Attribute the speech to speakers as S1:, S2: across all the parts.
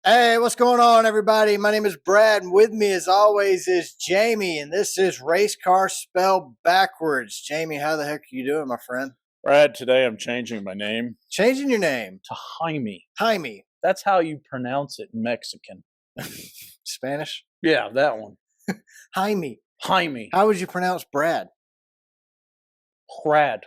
S1: Hey, what's going on, everybody? My name is Brad, and with me, as always, is Jamie, and this is Race Car Spelled Backwards. Jamie, how the heck are you doing, my friend?
S2: Brad, today I'm changing my name
S1: Changing your name
S2: to Jaime.
S1: Jaime.
S2: That's how you pronounce it in Mexican.
S1: Spanish?
S2: Yeah, that one.
S1: Jaime.
S2: Jaime.
S1: How would you pronounce Brad?
S2: Brad.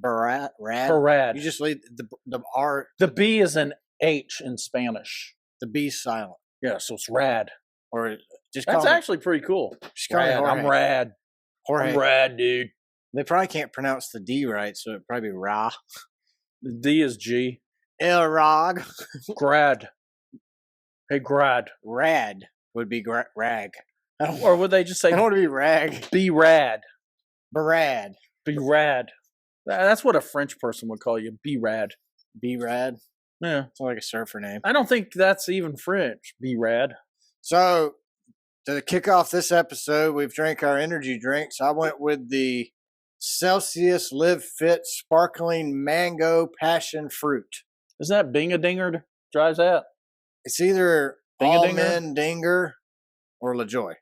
S1: Rad?
S2: Brad.
S1: You just leave the R.
S2: The B is an H in Spanish.
S1: The B silent.
S2: Yeah, so it's rad.
S1: Or just
S2: That's
S1: call me,
S2: actually pretty cool.
S1: just call me
S2: Rad.
S1: Jorge.
S2: I'm rad.
S1: Jorge.
S2: I'm rad, dude.
S1: They probably can't pronounce the D right, so it'd probably be Ra.
S2: The D is G.
S1: El Rag.
S2: Grad. Hey, grad.
S1: Rad would be rag.
S2: Or would they just say
S1: I don't want to be rag.
S2: be rad?
S1: Brad.
S2: Be rad. That's what a French person would call you. Be rad.
S1: Be rad.
S2: Yeah.
S1: It's like a surfer name.
S2: I don't think that's even French. Be rad.
S1: So, to kick off this episode, we've drank our energy drinks. I went with the Celsius Live Fit Sparkling Mango Passion Fruit.
S2: Isn't that Bing-a-Dinger drives that?
S1: It's either
S2: Ding-a-dinger?
S1: Almond Dinger or LaJoy.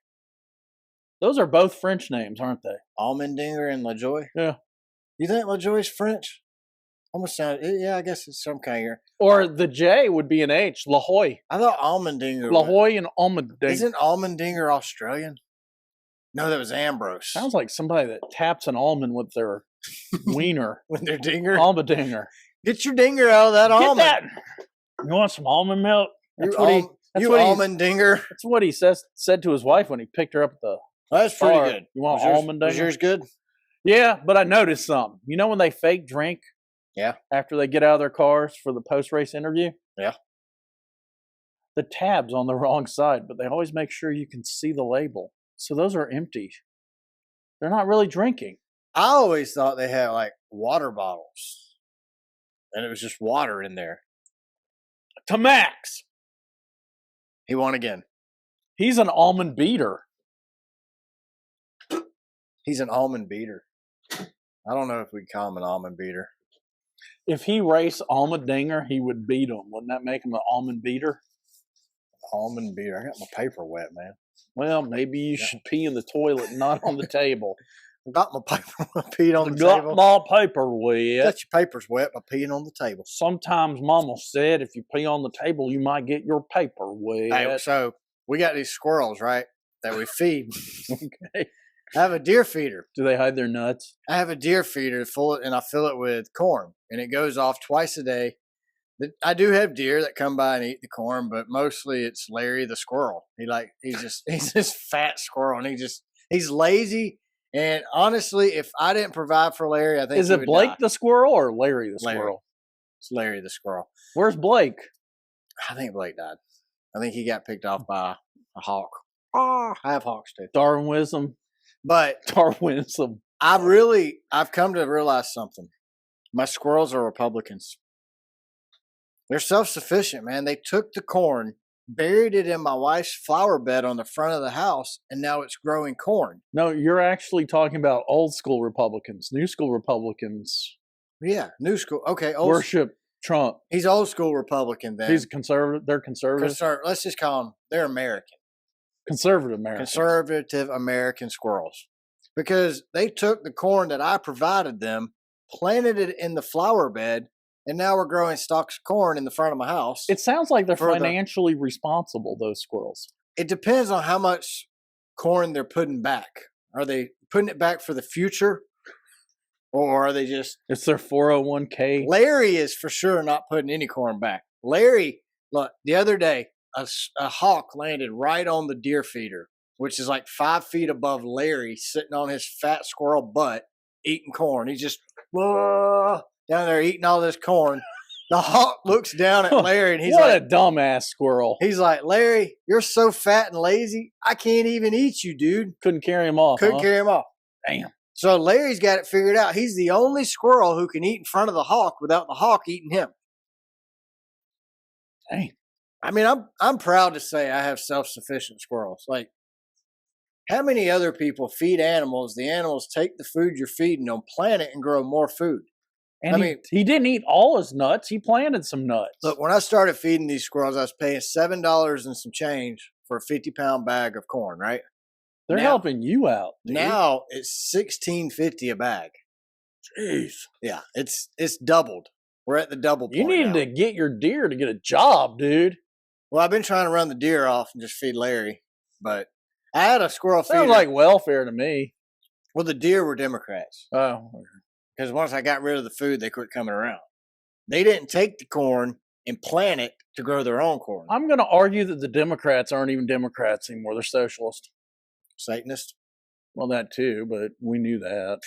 S2: Those are both French names, aren't they?
S1: Almond Dinger and LaJoy?
S2: Yeah.
S1: You think LaJoy's French? Almost sounded, yeah, I guess it's some kind of here.
S2: Or the J would be an H. La Hoy.
S1: I thought Almond Dinger.
S2: La Hoy and Almond Dinger.
S1: Isn't Almond Dinger Australian? No, that was Ambrose.
S2: Sounds like somebody that taps an almond with their wiener.
S1: With their dinger.
S2: Almond Dinger.
S1: Get your dinger out of that
S2: Get
S1: almond.
S2: that. You want some almond milk? That's
S1: You,
S2: what he. That's
S1: you
S2: what he.
S1: almond dinger.
S2: That's what he said to his wife when he picked her up at the.
S1: That's pretty
S2: bar.
S1: good.
S2: You want
S1: Was yours-
S2: almond
S1: Was
S2: dinger?
S1: yours good?
S2: Yeah, but I noticed something. You know when they fake drink?
S1: Yeah.
S2: After they get out of their cars for the post-race interview?
S1: Yeah.
S2: The tab's on the wrong side, but they always make sure you can see the label. So those are empty. They're not really drinking.
S1: I always thought they had like water bottles, and it was just water in there.
S2: To Max,
S1: He won again.
S2: he's an almond beater.
S1: He's an almond beater. I don't know if we'd call him an almond beater.
S2: If he raced Almond Dinger, he would beat him. Wouldn't that make him an almond beater?
S1: Almond beater. I got my paper wet, man.
S2: Well, maybe you should pee in the toilet, not on the table.
S1: I got my paper peed on the
S2: Got
S1: table.
S2: my paper wet.
S1: Got your papers wet by peeing on the table.
S2: Sometimes Mama said if you pee on the table, you might get your paper wet.
S1: Hey, so we got these squirrels, right, that we feed.
S2: Okay.
S1: I have a deer feeder.
S2: Do they hide their nuts?
S1: I have a deer feeder and I fill it with corn, and it goes off twice a day. I do have deer that come by and eat the corn, but mostly it's Larry the squirrel. He's this fat squirrel, and he's lazy. And honestly, if I didn't provide for Larry, I think
S2: Is
S1: he
S2: it
S1: would
S2: Blake
S1: die.
S2: the squirrel or Larry the
S1: Larry.
S2: squirrel?
S1: It's Larry the squirrel.
S2: Where's Blake?
S1: I think Blake died. I think he got picked off by a hawk. I have hawks too,
S2: Darwinism.
S1: but
S2: Darwinism.
S1: I've come to realize something. My squirrels are Republicans. They're self-sufficient, man. They took the corn, buried it in my wife's flower bed on the front of the house, and now it's growing corn.
S2: No, you're actually talking about old school Republicans. New school Republicans
S1: Yeah, new school. Okay,
S2: worship Trump.
S1: he's old school Republican then.
S2: He's conservative. They're conservative.
S1: Let's just call them, they're American.
S2: Conservative Americans.
S1: Conservative American squirrels. Because they took the corn that I provided them, planted it in the flower bed, and now we're growing stalks of corn in the front of my house.
S2: It sounds like they're
S1: For the-
S2: financially responsible, those squirrels.
S1: It depends on how much corn they're putting back. Are they putting it back for the future? Or are they just...
S2: It's their 401k.
S1: Larry is for sure not putting any corn back. Larry, look, the other day, a hawk landed right on the deer feeder, which is like 5 feet above Larry, sitting on his fat squirrel butt, eating corn. He's just down there eating all this corn. The hawk looks down at Larry, and he's
S2: What
S1: like,
S2: a dumbass squirrel.
S1: he's like, Larry, you're so fat and lazy, I can't even eat you, dude.
S2: Couldn't carry him off.
S1: Couldn't
S2: huh?
S1: carry him off.
S2: Damn.
S1: So Larry's got it figured out. He's the only squirrel who can eat in front of the hawk without the hawk eating him.
S2: Dang.
S1: I mean, I'm proud to say I have self-sufficient squirrels. Like, how many other people feed animals? The animals take the food you're feeding them, plant it, and grow more food.
S2: And
S1: I mean,
S2: he didn't eat all his nuts. He planted some nuts.
S1: look, when I started feeding these squirrels, I was paying $7 and some change for a 50-pound bag of corn, right?
S2: They're helping you out. Dude.
S1: Now it's $16.50 a bag.
S2: Jeez.
S1: Yeah, it's doubled. We're at the double point.
S2: You need to get your deer to get a job, dude.
S1: Well, I've been trying to run the deer off and just feed Larry, but I had a squirrel feeder.
S2: Sounds like welfare to me.
S1: Well, the deer were Democrats.
S2: Oh.
S1: Because once I got rid of the food, they quit coming around. They didn't take the corn and plant it to grow their own corn.
S2: I'm going to argue that the Democrats aren't even Democrats anymore. They're socialist.
S1: Satanist?
S2: Well, that too, but we knew that.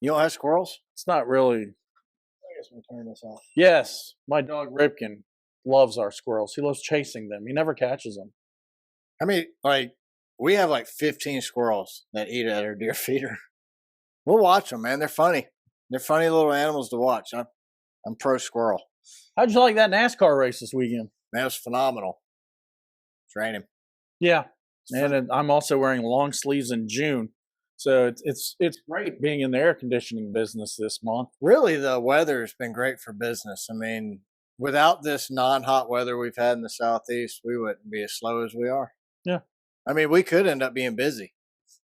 S1: You don't have squirrels?
S2: It's not really.
S1: I guess we'll turn this off.
S2: Yes, my dog Ripken loves our squirrels. He loves chasing them. He never catches them.
S1: I mean, we have 15 squirrels that eat at our deer feeder. We'll watch them, man. They're funny. They're funny little animals to watch. I'm pro squirrel.
S2: How'd you like that NASCAR race this weekend?
S1: Man, it was phenomenal. It's raining.
S2: Yeah, and I'm also wearing long sleeves in June, so it's great being in the air conditioning business this month.
S1: Really, the weather has been great for business. I mean, without this non-hot weather we've had in the Southeast, we wouldn't be as slow as we are.
S2: Yeah.
S1: I mean, we could end up being busy.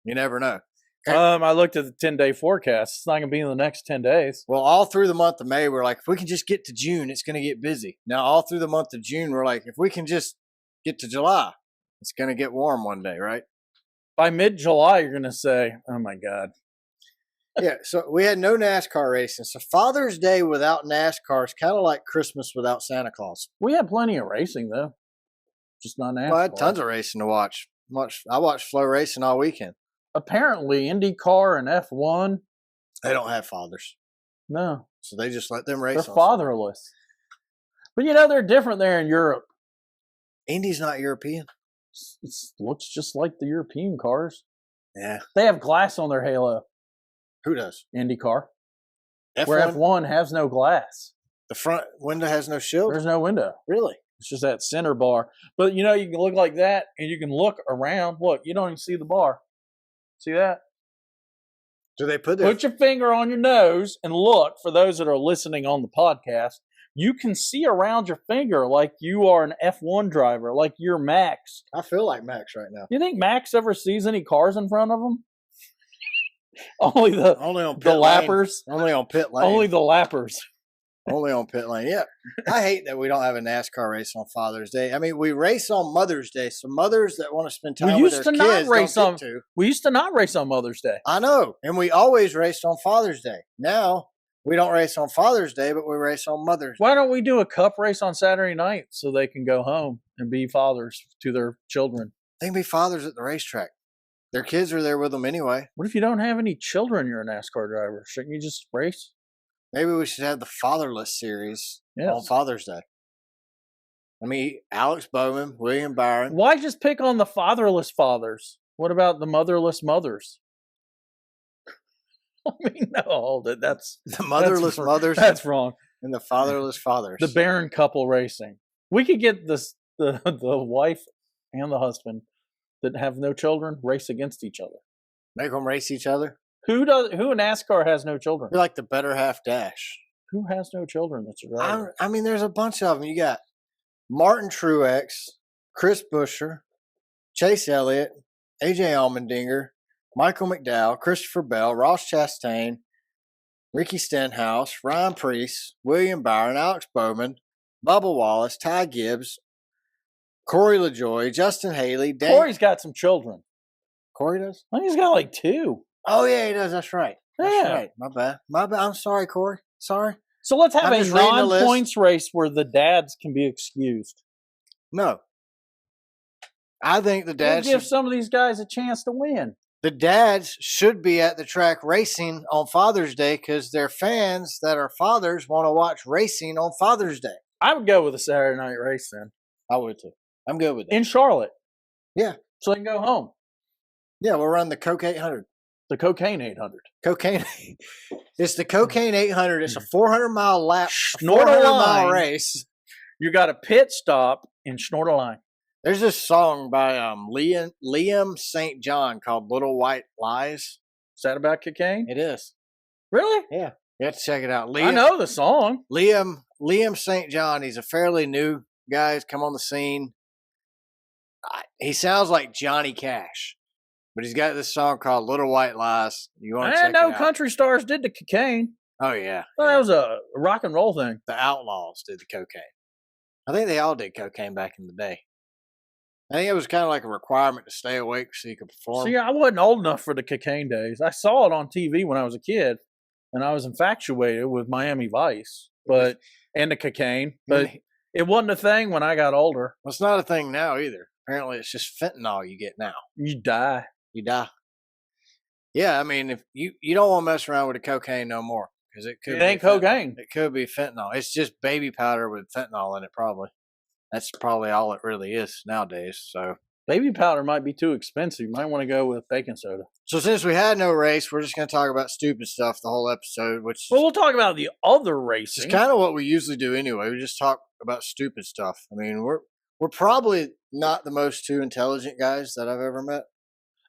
S1: You never know.
S2: I looked at the 10-day forecast. It's not going to be in the next 10 days.
S1: Well, all through the month of May, we're like, if we can just get to June, it's going to get busy. Now, all through the month of June, we're like, if we can just get to July, it's going to get warm one day, right?
S2: By mid-July, you're going to say, oh, my God.
S1: Yeah, so we had no NASCAR racing. So Father's Day without NASCAR is kind of like Christmas without Santa Claus.
S2: We had plenty of racing, though. Just not NASCAR.
S1: Well, I had tons of racing to watch. I watched FloRacing all weekend.
S2: Apparently, IndyCar and F1.
S1: They don't have fathers.
S2: No.
S1: So they just let them race.
S2: They're fatherless. But, they're different there in Europe.
S1: Indy's not European.
S2: It looks just like the European cars.
S1: Yeah.
S2: They have glass on their halo.
S1: Who does?
S2: IndyCar.
S1: F1?
S2: Where F1 has no glass.
S1: The front window has no shield?
S2: There's no window.
S1: Really?
S2: It's just that center bar. But, you can look like that, and you can look around. Look, you don't even see the bar. See that?
S1: Do they put
S2: your finger on your nose and look. For those that are listening on the podcast, you can see around your finger like you are an F1 driver, like you're Max.
S1: I feel like Max right now.
S2: You think Max ever sees any cars in front of him? Only on the lappers.
S1: Only on pit lane.
S2: Only the lappers.
S1: Only on pit lane. Yeah. I hate that we don't have a NASCAR race on Father's Day. I mean, we race on Mother's Day. So mothers that want to spend time with their kids don't get to.
S2: We used to not race on Mother's Day.
S1: I know. And we always raced on Father's Day. Now, we don't race on Father's Day, but we race on Mother's Day.
S2: Why don't we do a cup race on Saturday night so they can go home and be fathers to their children?
S1: They can be fathers at the racetrack. Their kids are there with them anyway.
S2: What if you don't have any children? You're a NASCAR driver. Shouldn't you just race?
S1: Maybe we should have the Fatherless Series on Father's Day. I mean, Alex Bowman, William Byron.
S2: Why just pick on the fatherless fathers? What about the motherless mothers? I mean, no, that's
S1: the motherless mothers.
S2: That's wrong.
S1: And the fatherless fathers.
S2: The barren couple racing. We could get the wife and the husband that have no children race against each other.
S1: Make them race each other.
S2: Who in NASCAR has no children?
S1: You're like the better half dash.
S2: Who has no children? That's a driver.
S1: I mean, there's a bunch of them. You got Martin Truex, Chris Buescher, Chase Elliott, AJ Allmendinger, Michael McDowell, Christopher Bell, Ross Chastain, Ricky Stenhouse, Ryan Preece, William Byron, Alex Bowman, Bubba Wallace, Ty Gibbs, Corey LaJoie, Justin Haley.
S2: Corey's got some children.
S1: Corey does?
S2: I think he's got like 2.
S1: Oh, yeah, he does. That's right.
S2: That's
S1: right. My bad. I'm sorry, Corey. Sorry.
S2: So let's have a non-points race where the dads can be excused.
S1: No. I think the dads
S2: give some of these guys a chance to win.
S1: The dads should be at the track racing on Father's Day because their fans that are fathers want to watch racing on Father's Day.
S2: I would go with a Saturday night race then.
S1: I would too. I'm good with that.
S2: In Charlotte.
S1: Yeah.
S2: So they can go home.
S1: Yeah, we'll run the Coke 800.
S2: The Cocaine 800.
S1: Cocaine. It's the Cocaine 800. It's a 400-mile lap,
S2: Snort a
S1: 400-mile race.
S2: You got a pit stop in Snort a Line.
S1: There's this song by Liam St. John called Little White Lies.
S2: Is that about cocaine?
S1: It is.
S2: Really?
S1: Yeah. You have to check it out.
S2: I know the song.
S1: Liam St. John. He's a fairly new guy. He's come on the scene. He sounds like Johnny Cash, but he's got this song called "Little White Lies." You want to check it out?
S2: Country stars did the cocaine.
S1: Oh yeah,
S2: Well, that was a rock and roll thing.
S1: The Outlaws did the cocaine. I think they all did cocaine back in the day. I think it was kind of like a requirement to stay awake so you could perform.
S2: See, I wasn't old enough for the cocaine days. I saw it on TV when I was a kid, and I was infatuated with Miami Vice, and the cocaine. But it wasn't a thing when I got older.
S1: Well, it's not a thing now either. Apparently, it's just fentanyl you get now.
S2: You die.
S1: You die. Yeah, I mean, if you don't want to mess around with the cocaine no more because it
S2: ain't cocaine.
S1: It could be fentanyl. It's just baby powder with fentanyl in it, probably. That's probably all it really is nowadays. So
S2: baby powder might be too expensive. You might want to go with baking soda.
S1: So since we had no race, we're just going to talk about stupid stuff the whole episode.
S2: We'll talk about the other racing.
S1: It's kind of what we usually do anyway. We just talk about stupid stuff. I mean, we're probably not the most two intelligent guys that I've ever met.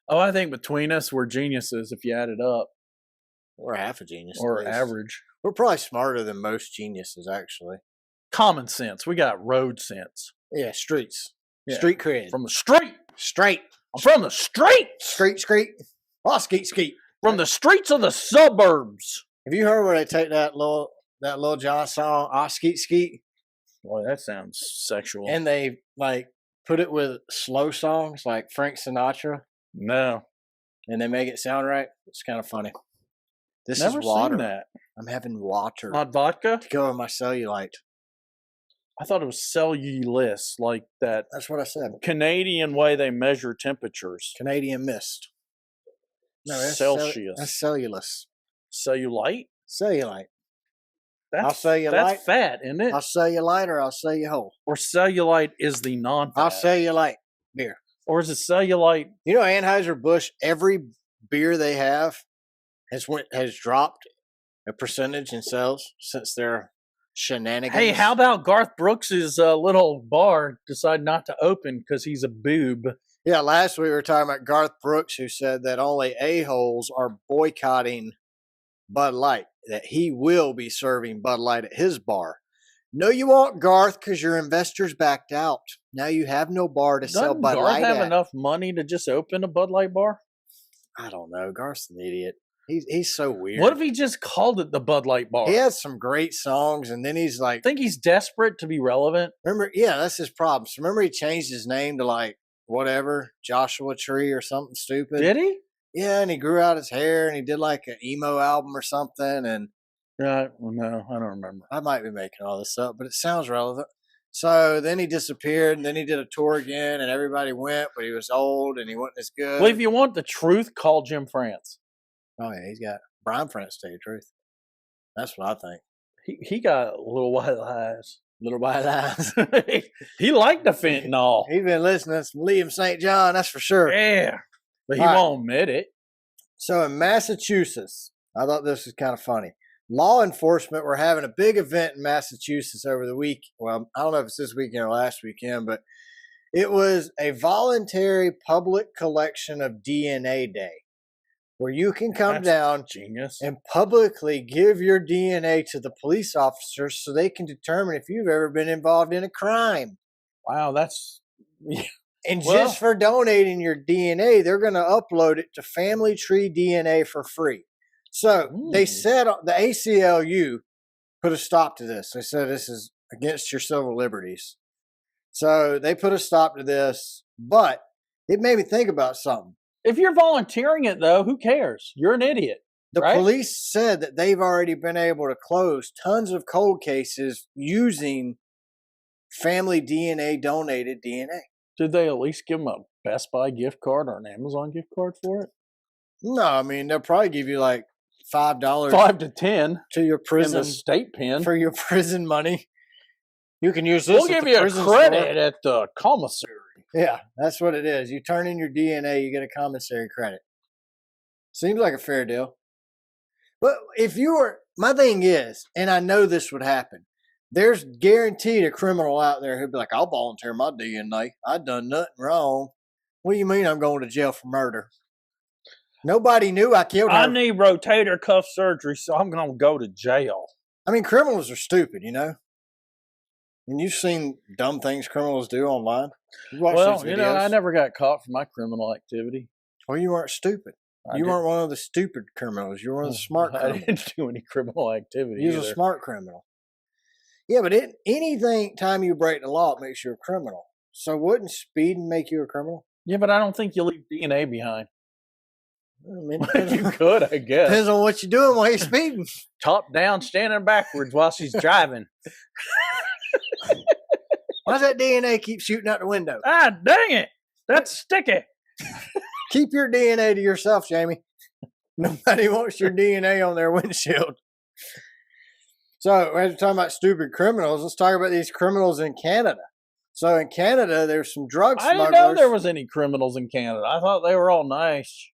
S2: Oh, I think between us, we're geniuses if you add it up.
S1: We're half a genius.
S2: Or average.
S1: We're probably smarter than most geniuses, actually.
S2: Common sense. We got road sense.
S1: Yeah, streets.
S2: Yeah.
S1: Street cred.
S2: From the street.
S1: Straight.
S2: I'm from the street.
S1: Street. Oh, skeet.
S2: From the streets of the suburbs.
S1: Have you heard where they take that little John song, Ah, Skeet?
S2: Boy, that sounds sexual.
S1: And they like put it with slow songs like Frank Sinatra.
S2: No.
S1: And they make it sound right. It's kind of funny. This
S2: Never
S1: is water.
S2: Seen that.
S1: I'm having water.
S2: Not vodka?
S1: To go with my cellulite.
S2: I thought it was cellulose, like that.
S1: That's what I said.
S2: Canadian way they measure temperatures.
S1: Canadian mist. No, that's
S2: Celsius.
S1: That's cellulose.
S2: Cellulite?
S1: Cellulite.
S2: I'll
S1: sell you
S2: that's
S1: light.
S2: fat, isn't it?
S1: I'll sell you light or I'll sell you whole.
S2: Or cellulite is the non-fat.
S1: I'll sell you light beer.
S2: Or is it cellulite?
S1: You know, Anheuser-Busch, every beer they have has dropped a percentage in sales since their shenanigans.
S2: Hey, how about Garth Brooks's little bar decide not to open because he's a boob?
S1: Yeah, last week we were talking about Garth Brooks, who said that only a-holes are boycotting Bud Light, that he will be serving Bud Light at his bar. No, you won't, Garth, because your investors backed out. Now you have no bar to sell Bud
S2: Garth
S1: Light
S2: have
S1: at.
S2: enough money to just open a Bud Light bar?
S1: I don't know. Garth's an idiot. He's so weird.
S2: What if he just called it the Bud Light bar?
S1: He has some great songs, and then he's like...
S2: I think he's desperate to be relevant.
S1: Remember, yeah, that's his problem. So remember he changed his name to like, whatever, Joshua Tree or something stupid?
S2: Did he?
S1: Yeah, and he grew out his hair, and he did like an emo album or something, and...
S2: Well, no, I don't remember.
S1: I might be making all this up, but it sounds relevant. So then he disappeared, and then he did a tour again, and everybody went, but he was old, and he wasn't as good.
S2: Well, if you want the truth, call Jim France.
S1: Oh, yeah, he's got Brian France, to tell you the truth. That's what I think.
S2: He got little white eyes.
S1: Little white eyes.
S2: He liked the fentanyl.
S1: He's been listening to some Liam St. John, that's for sure.
S2: Yeah, but he
S1: All right.
S2: won't admit it.
S1: So in Massachusetts, I thought this was kind of funny. Law enforcement were having a big event in Massachusetts over the week. Well, I don't know if it's this weekend or last weekend, but it was a voluntary public collection of DNA Day, where you can come down
S2: genius
S1: and publicly give your DNA to the police officers so they can determine if you've ever been involved in a crime.
S2: Wow, that's...
S1: And just for donating your DNA, they're going to upload it to Family Tree DNA for free. So they said the ACLU put a stop to this. They said this is against your civil liberties. So they put a stop to this, but it made me think about something.
S2: If you're volunteering it, though, who cares? You're an idiot.
S1: The
S2: right?
S1: police said that they've already been able to close tons of cold cases using family DNA donated DNA.
S2: Did they at least give them a Best Buy gift card or an Amazon gift card for it?
S1: No, I mean, they'll probably give you like $5
S2: 5 to 10
S1: to your prison
S2: in the state pen
S1: for your prison money. You can use this.
S2: We'll give you a credit at the commissary.
S1: Yeah, that's what it is. You turn in your DNA, you get a commissary credit. Seems like a fair deal. But if you were, my thing is, and I know this would happen, there's guaranteed a criminal out there who'd be like, I'll volunteer my DNA. I done nothing wrong. What do you mean I'm going to jail for murder? Nobody knew I killed her.
S2: I need rotator cuff surgery, so I'm going to go to jail.
S1: I mean, criminals are stupid, you know? And you've seen dumb things criminals do online. You watch
S2: Well,
S1: these
S2: you know, I
S1: videos.
S2: never got caught for my criminal activity.
S1: Well, you weren't stupid. You weren't one of the stupid criminals. You were one of the smart
S2: I
S1: criminals.
S2: didn't do any criminal activity.
S1: You was a smart criminal. Yeah, but anything time you break the law, it makes you a criminal. So wouldn't speeding make you a criminal?
S2: Yeah, but I don't think you leave DNA behind.
S1: I mean,
S2: You could, I guess.
S1: Depends on what you're doing while you're speeding.
S2: Top down, standing backwards while she's driving.
S1: Why does that DNA keep shooting out the window?
S2: Ah, dang it. That's sticky.
S1: Keep your DNA to yourself, Jamie. Nobody wants your DNA on their windshield. So, as we're talking about stupid criminals, let's talk about these criminals in Canada. So, in Canada, there's some drug smugglers.
S2: I didn't know there was any criminals in Canada. I thought they were all nice.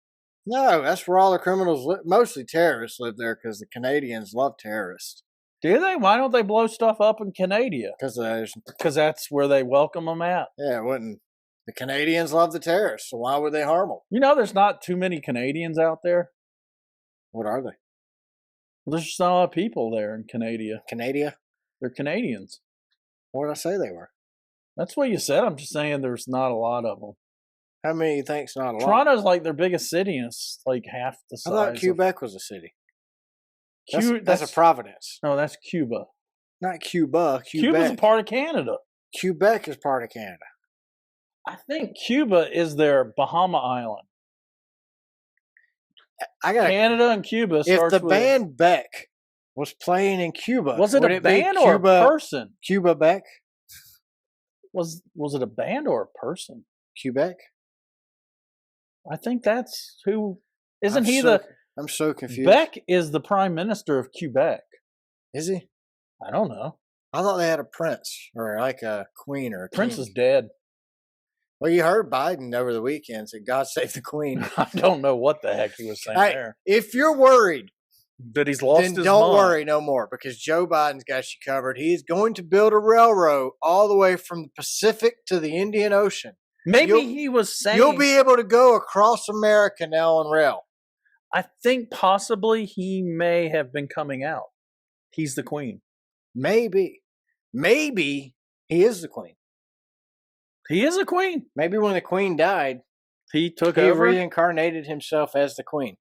S1: No, that's where all the criminals live. Mostly terrorists live there because the Canadians love terrorists.
S2: Do they? Why don't they blow stuff up in Canada?
S1: Because
S2: that's where they welcome them at.
S1: Yeah, it wouldn't. The Canadians love the terrorists, so why would they harm them?
S2: You know, there's not too many Canadians out there.
S1: What are they?
S2: Well, there's just not a lot of people there in Canada.
S1: Canada?
S2: They're Canadians.
S1: What did I say they were?
S2: That's what you said. I'm just saying there's not a lot of them.
S1: How many you think's not a lot?
S2: Toronto's like their biggest city, and it's like half the size.
S1: I thought Quebec was a city. That's a province.
S2: No, that's Cuba.
S1: Not Cuba.
S2: Cuba's a part of Canada.
S1: Quebec is part of Canada.
S2: I think Cuba is their Bahama Island. Canada and Cuba.
S1: If the band Beck was playing in Cuba,
S2: was it a band or a person?
S1: Cuba Beck.
S2: Was it a band or a person?
S1: Quebec.
S2: I think that's who.
S1: I'm so confused.
S2: Beck is the prime minister of Quebec.
S1: Is he?
S2: I don't know.
S1: I thought they had a prince or like a queen or a
S2: prince
S1: king.
S2: is dead.
S1: Well, you heard Biden over the weekend say, "God save the Queen."
S2: I don't know what the heck he was saying there.
S1: If you're worried
S2: that he's lost his
S1: then don't worry no more because Joe Biden's got you covered. He's going to build a railroad all the way from the Pacific to the Indian Ocean.
S2: Maybe he was saying
S1: you'll be able to go across America now on rail.
S2: I think possibly he may have been coming out. He's the queen.
S1: Maybe he is the queen.
S2: He is a queen.
S1: Maybe when the queen died,
S2: he took over.
S1: He reincarnated himself as the queen.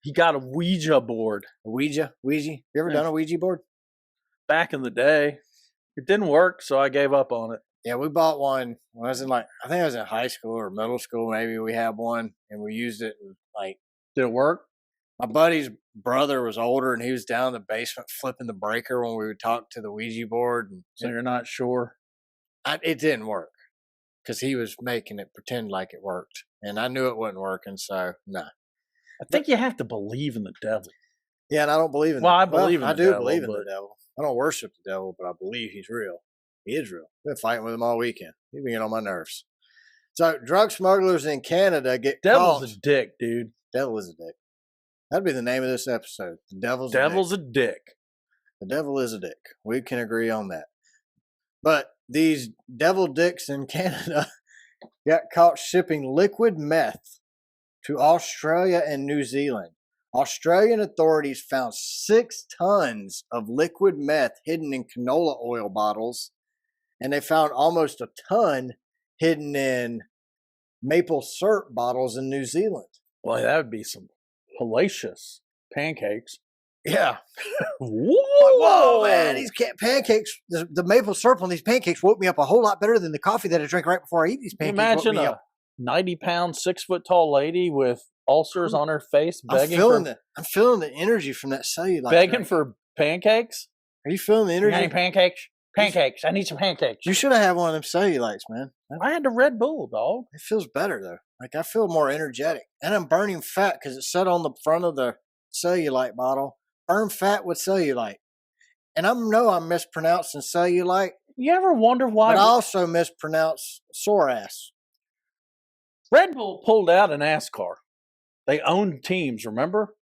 S2: He got a Ouija board.
S1: A Ouija? You ever done a Ouija board?
S2: Back in the day. It didn't work, so I gave up on it.
S1: Yeah, we bought one when I was I think I was in high school or middle school, maybe we had one, and we used it.
S2: Did it work?
S1: My buddy's brother was older, and he was down in the basement flipping the breaker when we would talk to the Ouija board.
S2: So you're not sure?
S1: It didn't work because he was making it pretend like it worked, and I knew it wasn't working, so no.
S2: I think you have to believe in the devil.
S1: Yeah, and I don't believe in
S2: I believe in the devil.
S1: I do believe in the devil. I don't worship the devil, but I believe he's real. He is real. I've been fighting with him all weekend. He's been getting on my nerves. So, drug smugglers in Canada get caught.
S2: Devil's a dick, dude.
S1: Devil is a dick. That'd be the name of this episode. The Devil's
S2: a dick.
S1: The devil is a dick. We can agree on that. But these devil dicks in Canada got caught shipping liquid meth to Australia and New Zealand. Australian authorities found 6 tons of liquid meth hidden in canola oil bottles, and they found almost a ton hidden in maple syrup bottles in New Zealand.
S2: Well, that would be some hellacious pancakes.
S1: Yeah.
S2: Whoa,
S1: man, these pancakes, the maple syrup on these pancakes woke me up a whole lot better than the coffee that I drink right before I eat these pancakes.
S2: Imagine a 90-pound, 6-foot-tall lady with ulcers on her face begging
S1: I'm feeling the energy from that cellulite.
S2: Begging for pancakes?
S1: Are you feeling the energy?
S2: Any pancakes? Pancakes. I need some pancakes.
S1: You should have had one of them cellulites, man.
S2: I had the Red Bull, dog.
S1: It feels better, though. I feel more energetic. And I'm burning fat because it said on the front of the cellulite bottle, burn fat with cellulite. And I'm mispronouncing cellulite.
S2: You ever wonder why?
S1: But I also mispronounce sore ass.
S2: Red Bull pulled out of NASCAR. They owned teams, remember?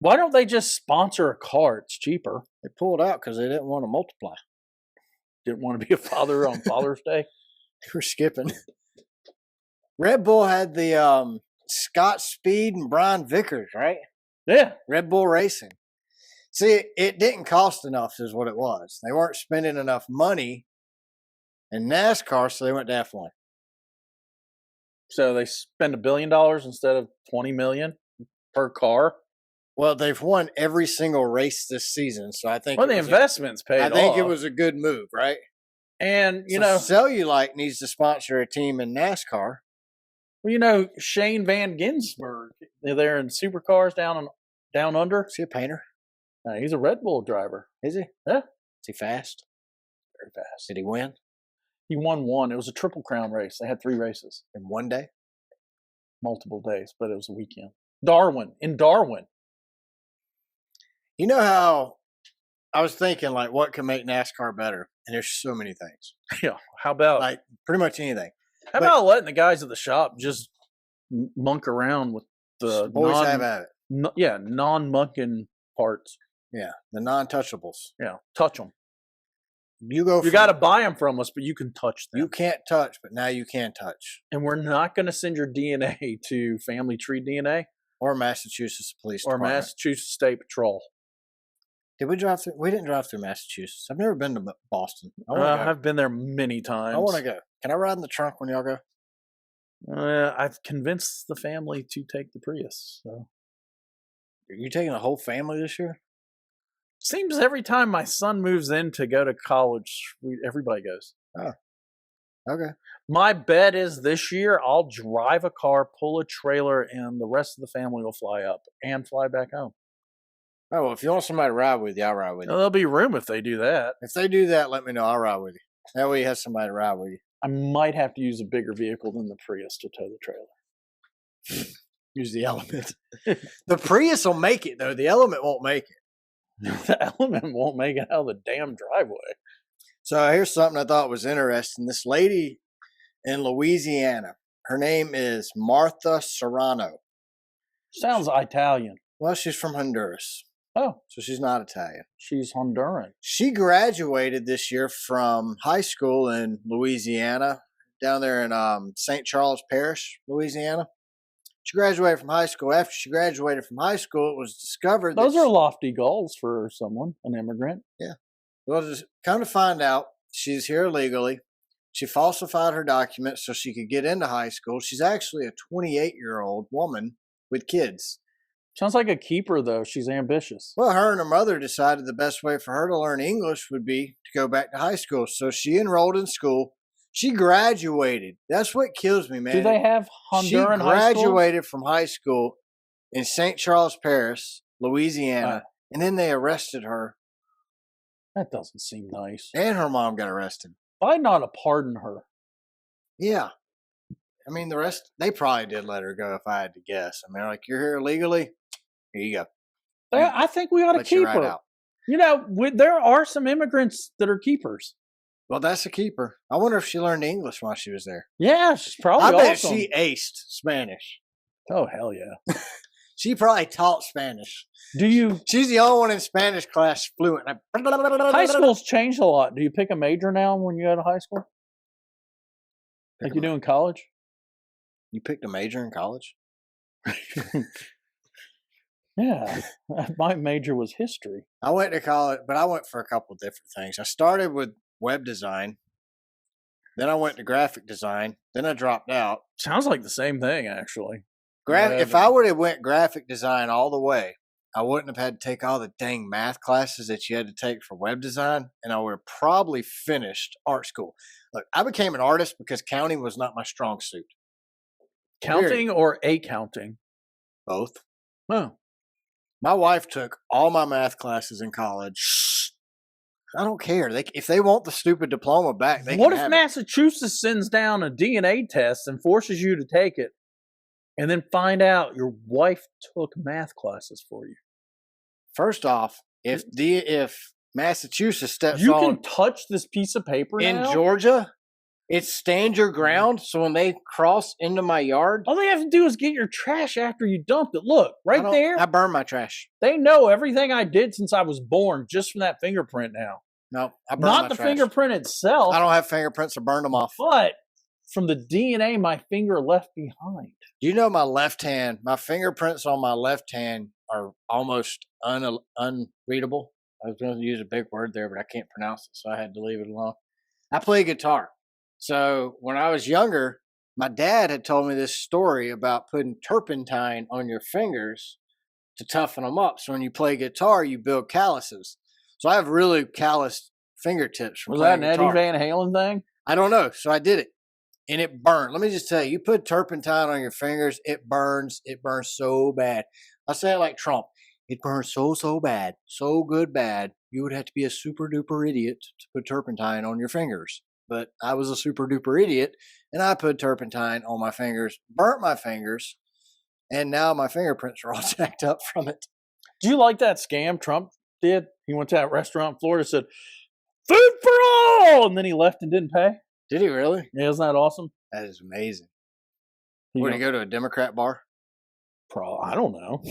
S2: Why don't they just sponsor a car? It's cheaper.
S1: They pulled out because they didn't want to multiply.
S2: Didn't want to be a father on Father's Day?
S1: They were skipping. Red Bull had the Scott Speed and Brian Vickers, right?
S2: Yeah.
S1: Red Bull Racing. See, it didn't cost enough, is what it was. They weren't spending enough money in NASCAR, so they went to F1.
S2: So they spend $1 billion instead of 20 million per car.
S1: Well, they've won every single race this seaon, so I think
S2: Well, the investment's paid off.
S1: I think it was a good move, right?
S2: And,
S1: Cellulite needs to sponsor a team in NASCAR.
S2: Well, Shane Van Gisbergen, they're in supercars down under.
S1: Is he a painter?
S2: He's a Red Bull driver.
S1: Is he?
S2: Yeah.
S1: Is he fast?
S2: Very fast.
S1: Did he win?
S2: He won one. It was a Triple Crown race. They had 3 races.
S1: In one day?
S2: Multiple days, but it was a weekend. In Darwin.
S1: You know how I was thinking, like, what can make NASCAR better? And there's so many things.
S2: Yeah. How about
S1: like pretty much anything?
S2: How about letting the guys at the shop just monk around with the
S1: boys have at it?
S2: Non-munking parts.
S1: Yeah, the non-touchables.
S2: Yeah, touch them.
S1: You
S2: got to buy them from us, but you can touch them.
S1: You can't touch, but now you can touch.
S2: And we're not going to send your DNA to Family Tree DNA
S1: or Massachusetts Police
S2: or
S1: Department.
S2: Massachusetts State Patrol.
S1: Did we drive through? We didn't drive through Massachusetts. I've never been to Boston.
S2: I've been there many times.
S1: I want to go. Can I ride in the trunk when y'all go?
S2: I've convinced the family to take the Prius. So.
S1: Are you taking the whole family this year?
S2: Seems every time my son moves in to go to college, everybody goes.
S1: Oh, okay.
S2: My bet is this year I'll drive a car, pull a trailer, and the rest of the family will fly up and fly back home.
S1: Oh, well, if you want somebody to ride with you, I'll ride with you.
S2: There'll be room if they do that.
S1: If they do that, let me know. I'll ride with you. That way you have somebody to ride with you.
S2: I might have to use a bigger vehicle than the Prius to tow the trailer.
S1: Use the Element. The Prius will make it, though. The Element won't make it.
S2: The Element won't make it out of the damn driveway.
S1: So here's something I thought was interesting. This lady in Louisiana, her name is Martha Serrano.
S2: Sounds Italian.
S1: Well, she's from Honduras.
S2: Oh.
S1: So she's not Italian.
S2: She's Honduran.
S1: She graduated this year from high school in Louisiana, down there in St. Charles Parish, Louisiana. She graduated from high school. After she graduated from high school, it was discovered
S2: those are lofty goals for someone, an immigrant.
S1: Yeah. Well, just come to find out, she's here illegally. She falsified her documents so she could get into high school. She's actually a 28-year-old woman with kids.
S2: Sounds like a keeper, though. She's ambitious.
S1: Well, her and her mother decided the best way for her to learn English would be to go back to high school. So she enrolled in school. She graduated. That's what kills me, man.
S2: Do they have Honduran high school?
S1: She graduated from high school in St. Charles Parish, Louisiana, and then they arrested her.
S2: That doesn't seem nice.
S1: And her mom got arrested.
S2: Why not pardon her?
S1: Yeah. I mean, the rest, they probably did let her go if I had to guess. I mean, like, you're here illegally, here you go.
S2: I think we ought to keep her. Out. There are some immigrants that are keepers.
S1: Well, that's a keeper. I wonder if she learned English while she was there.
S2: Yeah, she's probably awesome.
S1: Bet she aced Spanish.
S2: Oh, hell yeah.
S1: She probably taught Spanish.
S2: She's
S1: the only one in Spanish class fluent.
S2: High school's changed a lot. Do you pick a major now when you go to high school? Like you do in college?
S1: You picked a major in college?
S2: Yeah. My major was history.
S1: I went to college, but I went for a couple different things. I started with web design. Then I went to graphic design. Then I dropped out.
S2: Sounds like the same thing, actually.
S1: If I would have went graphic design all the way, I wouldn't have had to take all the dang math classes that you had to take for web design, and I would have probably finished art school. Look, I became an artist because counting was not my strong suit.
S2: Counting or accounting?
S1: Both.
S2: Oh.
S1: My wife took all my math classes in college. I don't care. If they want the stupid diploma back, they
S2: What
S1: can
S2: if
S1: have
S2: Massachusetts sends down a DNA test and forces you to take it, and then find out your wife took math classes for you?
S1: First off, if Massachusetts steps
S2: you
S1: on,
S2: can touch this piece of paper
S1: in
S2: now?
S1: Georgia, it's stand your ground. So when they cross into my yard,
S2: all they have to do is get your trash after you dumped it. Look, right there.
S1: I burn my trash.
S2: They know everything I did since I was born just from that fingerprint now.
S1: No, I burn
S2: Not
S1: my
S2: the
S1: trash.
S2: fingerprint itself.
S1: I don't have fingerprints. I burned them off.
S2: But from the DNA my finger left behind.
S1: You know, my fingerprints on my left hand are almost unreadable. I was going to use a big word there, but I can't pronounce it, so I had to leave it alone. I play guitar. So when I was younger, my dad had told me this story about putting turpentine on your fingers to toughen them up. So when you play guitar, you build calluses. So I have really calloused fingertips from
S2: Was that
S1: playing
S2: an
S1: guitar.
S2: Eddie Van Halen thing?
S1: I don't know. So I did it. And it burned. Let me just tell you, you put turpentine on your fingers, it burns. It burns so bad. I say it like Trump. It burns so bad, so good bad. You would have to be a super duper idiot to put turpentine on your fingers. But I was a super duper idiot, and I put turpentine on my fingers, burnt my fingers, and now my fingerprints are all jacked up from it.
S2: Do you like that scam Trump did? He went to that restaurant in Florida, said, "Food for all," and then he left and didn't pay.
S1: Did he really?
S2: Yeah, isn't that awesome?
S1: That is amazing.
S2: You
S1: Would
S2: know,
S1: he go to a Democrat bar?
S2: I don't know.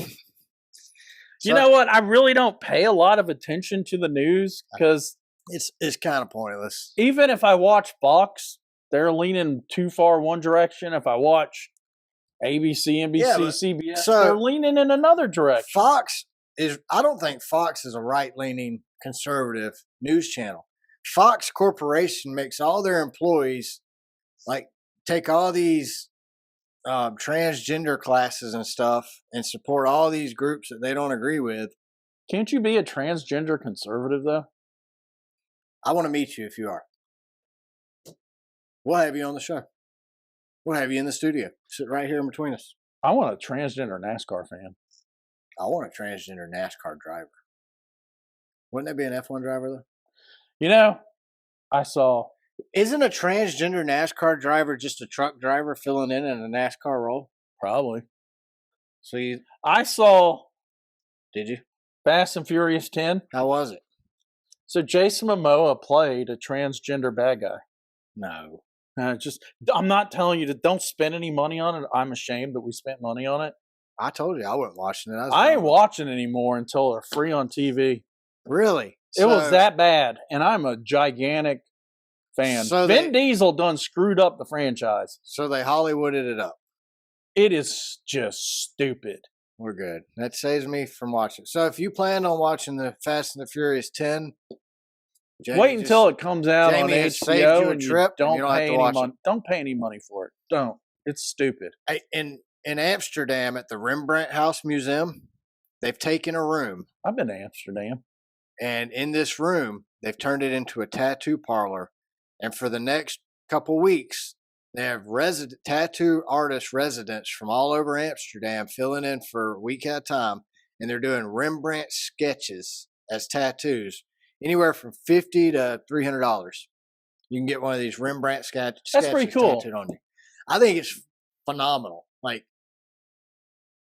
S1: So
S2: You know what? I really don't pay a lot of attention to the news because
S1: it's kind of pointless.
S2: even if I watch Fox, they're leaning too far one direction. If I watch ABC, NBC,
S1: Yeah, but-
S2: CBS,
S1: so-
S2: they're leaning in another direction.
S1: I don't think Fox is a right-leaning conservative news channel. Fox Corporation makes all their employees like take all these transgender classes and stuff and support all these groups that they don't agree with.
S2: Can't you be a transgender conservative though?
S1: I want to meet you if you are. We'll have you on the show. We'll have you in the studio. Sit right here in between us.
S2: I want a transgender NASCAR fan.
S1: I want a transgender NASCAR driver. Wouldn't that be an F1 driver though?
S2: You know, I saw.
S1: Isn't a transgender NASCAR driver just a truck driver filling in a NASCAR role?
S2: Probably.
S1: So
S2: I saw
S1: did you?
S2: Fast and Furious 10.
S1: How was it?
S2: So Jason Momoa played a transgender bad guy.
S1: No.
S2: I'm not telling you to don't spend any money on it. I'm ashamed that we spent money on it.
S1: I told you I wasn't watching it.
S2: I ain't watching it anymore until they're free on TV.
S1: Really?
S2: It was that bad, and I'm a gigantic fan.
S1: So
S2: Vin Diesel done screwed up the franchise.
S1: So they Hollywooded it up.
S2: It is just stupid.
S1: We're good. That saves me from watching. So if you plan on watching the Fast and the Furious 10, Jamie
S2: wait until it comes out on
S1: has saved you
S2: HBO
S1: a
S2: and
S1: trip
S2: you
S1: and
S2: don't
S1: you don't have
S2: pay
S1: to
S2: any
S1: watch
S2: money.
S1: it.
S2: Don't pay any money for it. Don't. It's stupid.
S1: In Amsterdam at the Rembrandt House Museum, they've taken a room,
S2: I've been to Amsterdam.
S1: and in this room, they've turned it into a tattoo parlor. And for the next couple weeks, they have tattoo artist residents from all over Amsterdam filling in for a week at a time, and they're doing Rembrandt sketches as tattoos, anywhere from $50 to $300. You can get one of these Rembrandt sketches
S2: pretty cool.
S1: tattooed on you. I think it's phenomenal. Like,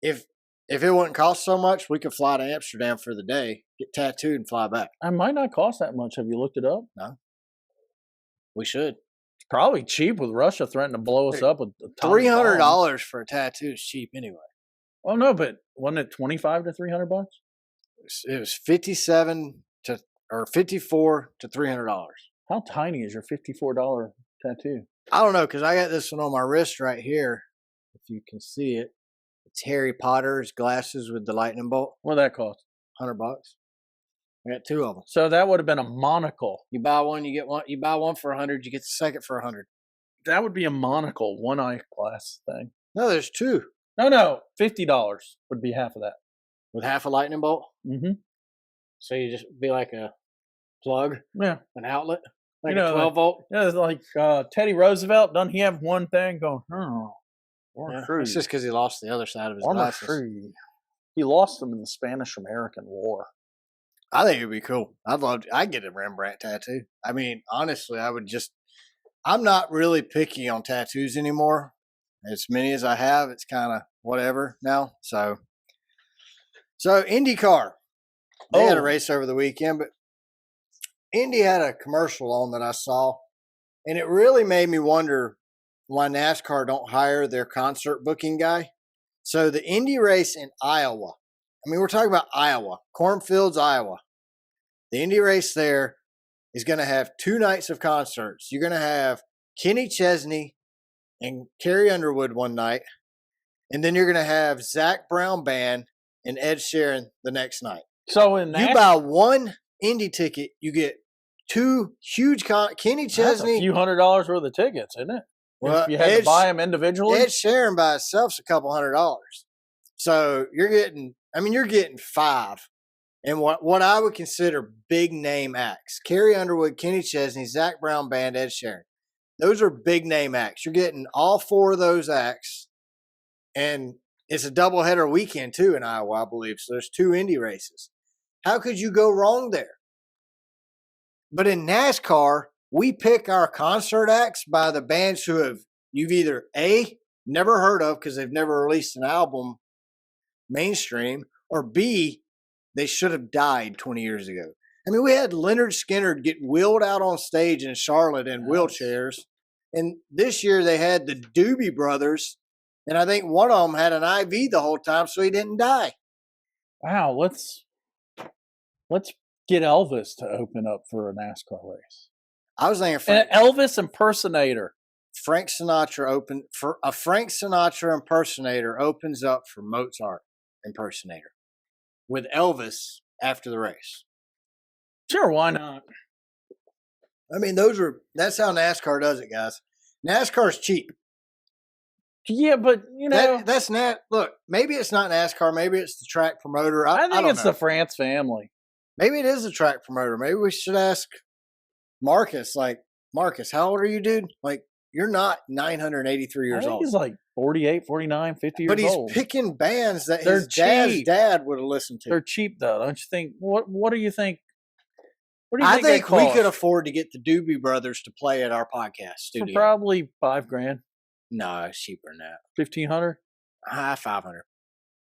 S1: if it wouldn't cost so much, we could fly to Amsterdam for the day, get tattooed, and fly back.
S2: It might not cost that much. Have you looked it up?
S1: No, we should.
S2: It's probably cheap with Russia threatening to blow us up with
S1: $300 for a tattoo is cheap anyway.
S2: Oh no, but wasn't it $25 to $300?
S1: It was 57 to or 54 to $300.
S2: How tiny is your $54 tattoo?
S1: I don't know, because I got this one on my wrist right here. If you can see it, it's Harry Potter's glasses with the lightning bolt.
S2: What'd that cost?
S1: $100. I got two of them.
S2: So that would have been a monocle.
S1: You buy one, you get one. You buy one for $100, you get the second for $100.
S2: That would be a monocle, one eyeglass thing.
S1: No, there's two
S2: No, $50 would be half of that.
S1: with half a lightning bolt.
S2: Mm-hmm.
S1: So you just be like a plug,
S2: Yeah.
S1: an outlet, like
S2: You know,
S1: a 12 volt.
S2: Yeah, it's like Teddy Roosevelt. Doesn't he have one thing going,
S1: Yeah, it's just because he lost the other side of his
S2: Armor
S1: glasses.
S2: free. He lost them in the Spanish-American War.
S1: I think it'd be cool. I'd get a Rembrandt tattoo. I mean, honestly, I'm not really picky on tattoos anymore. As many as I have, it's kind of whatever now. So IndyCar, they had a race over the weekend, but Indy had a commercial on that I saw, and it really made me wonder why NASCAR don't hire their concert booking guy. So the Indy race in Iowa, I mean, we're talking about Iowa, Cornfields, Iowa. The Indy race there is going to have 2 nights of concerts. You're going to have Kenny Chesney and Carrie Underwood one night, and then you're going to have Zach Brown Band and Ed Sheeran the next night.
S2: So in
S1: You buy one Indy ticket, you get two huge Kenny Chesney.
S2: That's a few $100 worth of tickets, isn't it?
S1: Well,
S2: if you had to buy them individually.
S1: Ed Sheeran by itself's a couple $100. So you're getting 5. And what I would consider big name acts: Carrie Underwood, Kenny Chesney, Zach Brown Band, Ed Sheeran. Those are big name acts. You're getting all 4 of those acts, and it's a doubleheader weekend too in Iowa, I believe. So there's 2 Indy races. How could you go wrong there? But in NASCAR, we pick our concert acts by the bands who you've either A, never heard of because they've never released an album mainstream, or B, they should have died 20 years ago. I mean, we had Leonard Skinner get wheeled out on stage in Charlotte in wheelchairs. And this year they had the Doobie Brothers, and I think one of them had an IV the whole time, so he didn't die.
S2: Wow, let's get Elvis to open up for a NASCAR race.
S1: I was thinking
S2: an Elvis impersonator.
S1: Frank Sinatra impersonator opens up for Mozart impersonator with Elvis after the race.
S2: Sure, why not?
S1: I mean, that's how NASCAR does it, guys. NASCAR's cheap.
S2: Yeah, but
S1: that's not. Look, maybe it's not NASCAR. Maybe it's the track promoter.
S2: I think it's the France family.
S1: Maybe it is the track promoter. Maybe we should ask Marcus. Like, Marcus, how old are you, dude? Like, you're not 983 years old.
S2: He's like 48, 49, 50 years old. But he's
S1: picking bands that his dad's dad would have listened to.
S2: They're cheap, though, don't you think? What do you think?
S1: I think we could afford to get the Doobie Brothers to play at our podcast studio.
S2: For probably $5,000.
S1: No, it's cheaper than that.
S2: 1,500.
S1: 500.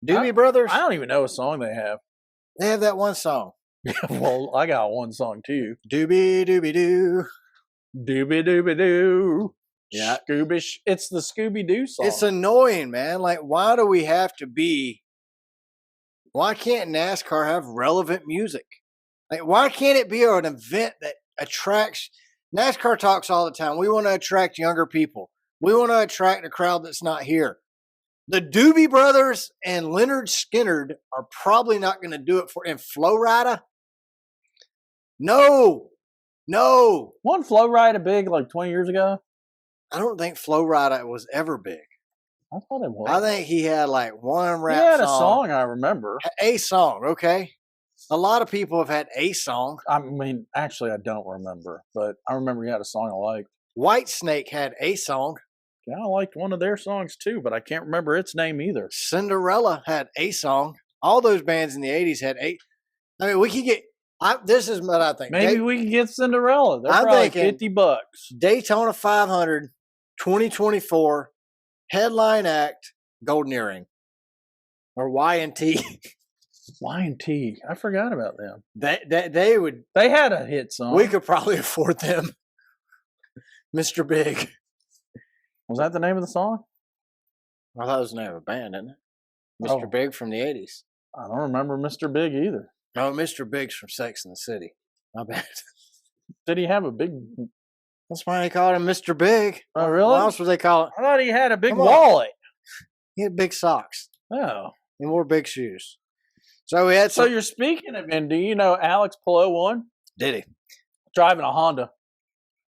S1: Doobie Brothers.
S2: I don't even know what song they have.
S1: They have that one song.
S2: Well, I got one song too.
S1: Doobie doobie doo.
S2: Doobie doobie doo.
S1: Yeah,
S2: it's the Scooby Doo song.
S1: It's annoying, man. Like, why do we have to be? Why can't NASCAR have relevant music? Like, why can't it be an event that attracts? NASCAR talks all the time. We want to attract younger people. We want to attract a crowd that's not here. The Doobie Brothers and Leonard Skinner are probably not going to do it in FloRacing. No.
S2: Wasn't FloRacing big like 20 years ago?
S1: I don't think FloRacing was ever big.
S2: I thought it was.
S1: I think he had like one rap song.
S2: He had a song, I remember.
S1: A song, okay? A lot of people have had a song.
S2: I mean, actually, I don't remember, but I remember he had a song I liked.
S1: Whitesnake had a song.
S2: Yeah, I liked one of their songs too, but I can't remember its name either.
S1: Cinderella had a song. All those bands in the 80s had a. I mean, we could get. This is what I think.
S2: Maybe we can get Cinderella. They're probably $50.
S1: Daytona 500, 2024, headline act, Golden Earring, or Y&T.
S2: Y&T. I forgot about them.
S1: They would.
S2: They had a hit song.
S1: We could probably afford them. Mr. Big.
S2: Was that the name of the song?
S1: I thought it was the name of a band, isn't it? Mr. Big from the 80s.
S2: I don't remember Mr. Big either.
S1: No, Mr. Big's from Sex and the City. My bad.
S2: Did he have a big...
S1: That's why they called him Mr. Big.
S2: Oh, really?
S1: What else would they call it?
S2: I thought he had a big wallet.
S1: He had big socks.
S2: Oh.
S1: He wore big shoes. So we had
S2: So you're speaking of Indy, you know Alex Palou won?
S1: Did he?
S2: Driving a Honda.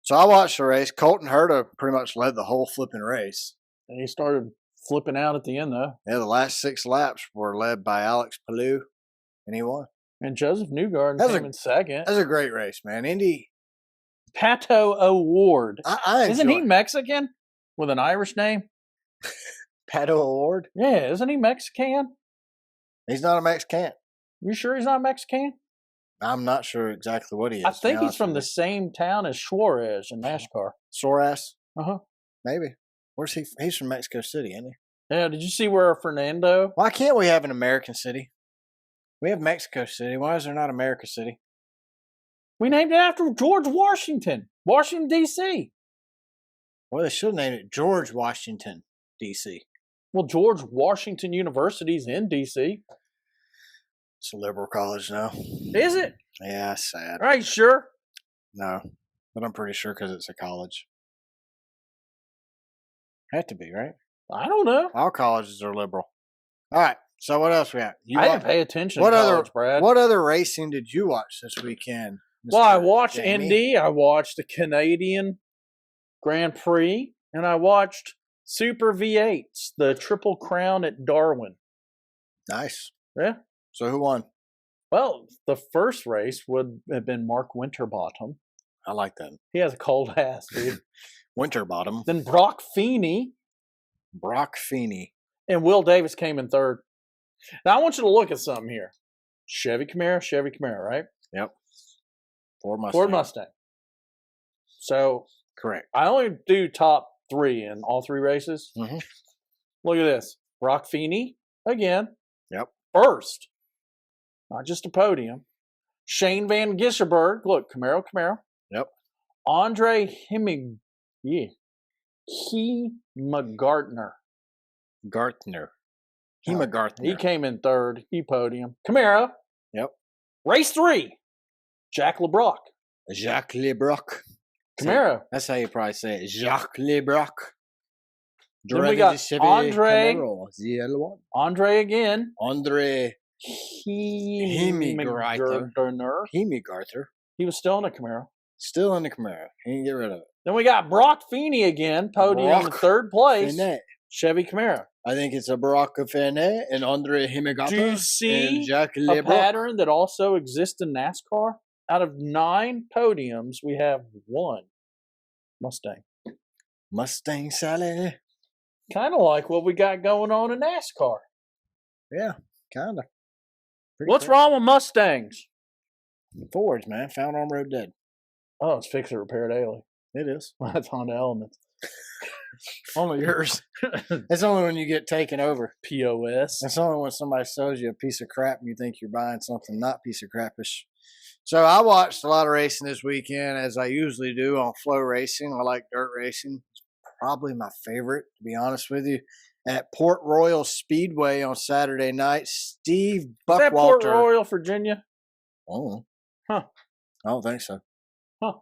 S1: So I watched the race. Colton Herta pretty much led the whole flipping race.
S2: And he started flipping out at the end, though.
S1: Yeah, the last 6 laps were led by Alex Palou, and he won.
S2: And Joseph Newgarden came in second.
S1: That's a great race, man. Indy.
S2: Pato O'Ward.
S1: Isn't
S2: he Mexican with an Irish name?
S1: Pato O'Ward?
S2: Yeah, isn't he Mexican?
S1: He's not a Mexican.
S2: You sure he's not Mexican?
S1: I'm not sure exactly what he is.
S2: I think he's from the same town as Suarez in NASCAR.
S1: Suarez?
S2: Uh-huh.
S1: Maybe. Where's he? He's from Mexico City, isn't he?
S2: Yeah, did you see where Fernando?
S1: Why can't we have an American city? We have Mexico City. Why is there not America City?
S2: We named it after George Washington. Washington, D.C.
S1: Well, they should have named it George Washington, D.C.
S2: Well, George Washington University's in D.C.
S1: It's a liberal college now.
S2: Is it?
S1: Yeah, sad.
S2: Are you sure?
S1: No, but I'm pretty sure because it's a college. Had to be, right?
S2: I don't know.
S1: All colleges are liberal. All right. So what else we got?
S2: I didn't pay attention
S1: what
S2: to
S1: other
S2: college, Brad.
S1: what other racing did you watch this weekend?
S2: Well, I
S1: Mr.
S2: watched
S1: Jamie?
S2: Indy. I watched the Canadian Grand Prix, and I watched Super V8s, the Triple Crown at Darwin.
S1: Nice.
S2: Yeah.
S1: So who won?
S2: Well, the first race would have been Mark Winterbottom.
S1: I like that.
S2: He has a cold ass, dude.
S1: Winterbottom.
S2: Then Brock Feeney.
S1: Brock Feeney.
S2: And Will Davis came in third. Now, I want you to look at something here. Chevy Camaro, right?
S1: Yep. Ford
S2: Mustang. So,
S1: correct.
S2: I only do top 3 in all 3 races.
S1: Mm-hmm.
S2: Look at this. Brock Feeney, again.
S1: Yep.
S2: First. Not just a podium. Shane Van Gisselberg. Look, Camaro.
S1: Yep.
S2: Andre Hemigartner. He came in third. He podium. Camaro.
S1: Yep.
S2: Race 3. Jacques Lebrock. Camaro.
S1: That's how you probably say it. Jacques Lebrock.
S2: Then we got Andre.
S1: Camaro, the other one.
S2: Andre again.
S1: Andre
S2: Hemigartner.
S1: Hemigartner.
S2: He was still in a Camaro.
S1: Still in the Camaro. He didn't get rid of it.
S2: Then we got Brock Feeney again, podium in third place.
S1: Finet.
S2: Chevy Camaro.
S1: I think it's a Brock Finet and Andre Hemigartner.
S2: Do you see
S1: Jacques
S2: a
S1: Lebrock.
S2: pattern that also exists in NASCAR? Out of 9 podiums, we have 1 Mustang.
S1: Mustang Sally.
S2: Kind of like what we got going on in NASCAR.
S1: Yeah, kind of.
S2: What's wrong with Mustangs?
S1: Fords, man. Found on road dead.
S2: Oh, it's fix it, repair daily.
S1: It is.
S2: That's Honda Elements.
S1: Only yours. It's only when you get taken over.
S2: POS.
S1: It's only when somebody sells you a piece of crap and you think you're buying something not piece of crapish. So I watched a lot of racing this weekend, as I usually do on FloRacing. I like dirt racing. It's probably my favorite, to be honest with you. At Port Royal Speedway on Saturday night, Steve Buckwalter. Is that
S2: Port Royal, Virginia?
S1: Oh.
S2: Huh.
S1: I don't think so.
S2: Huh.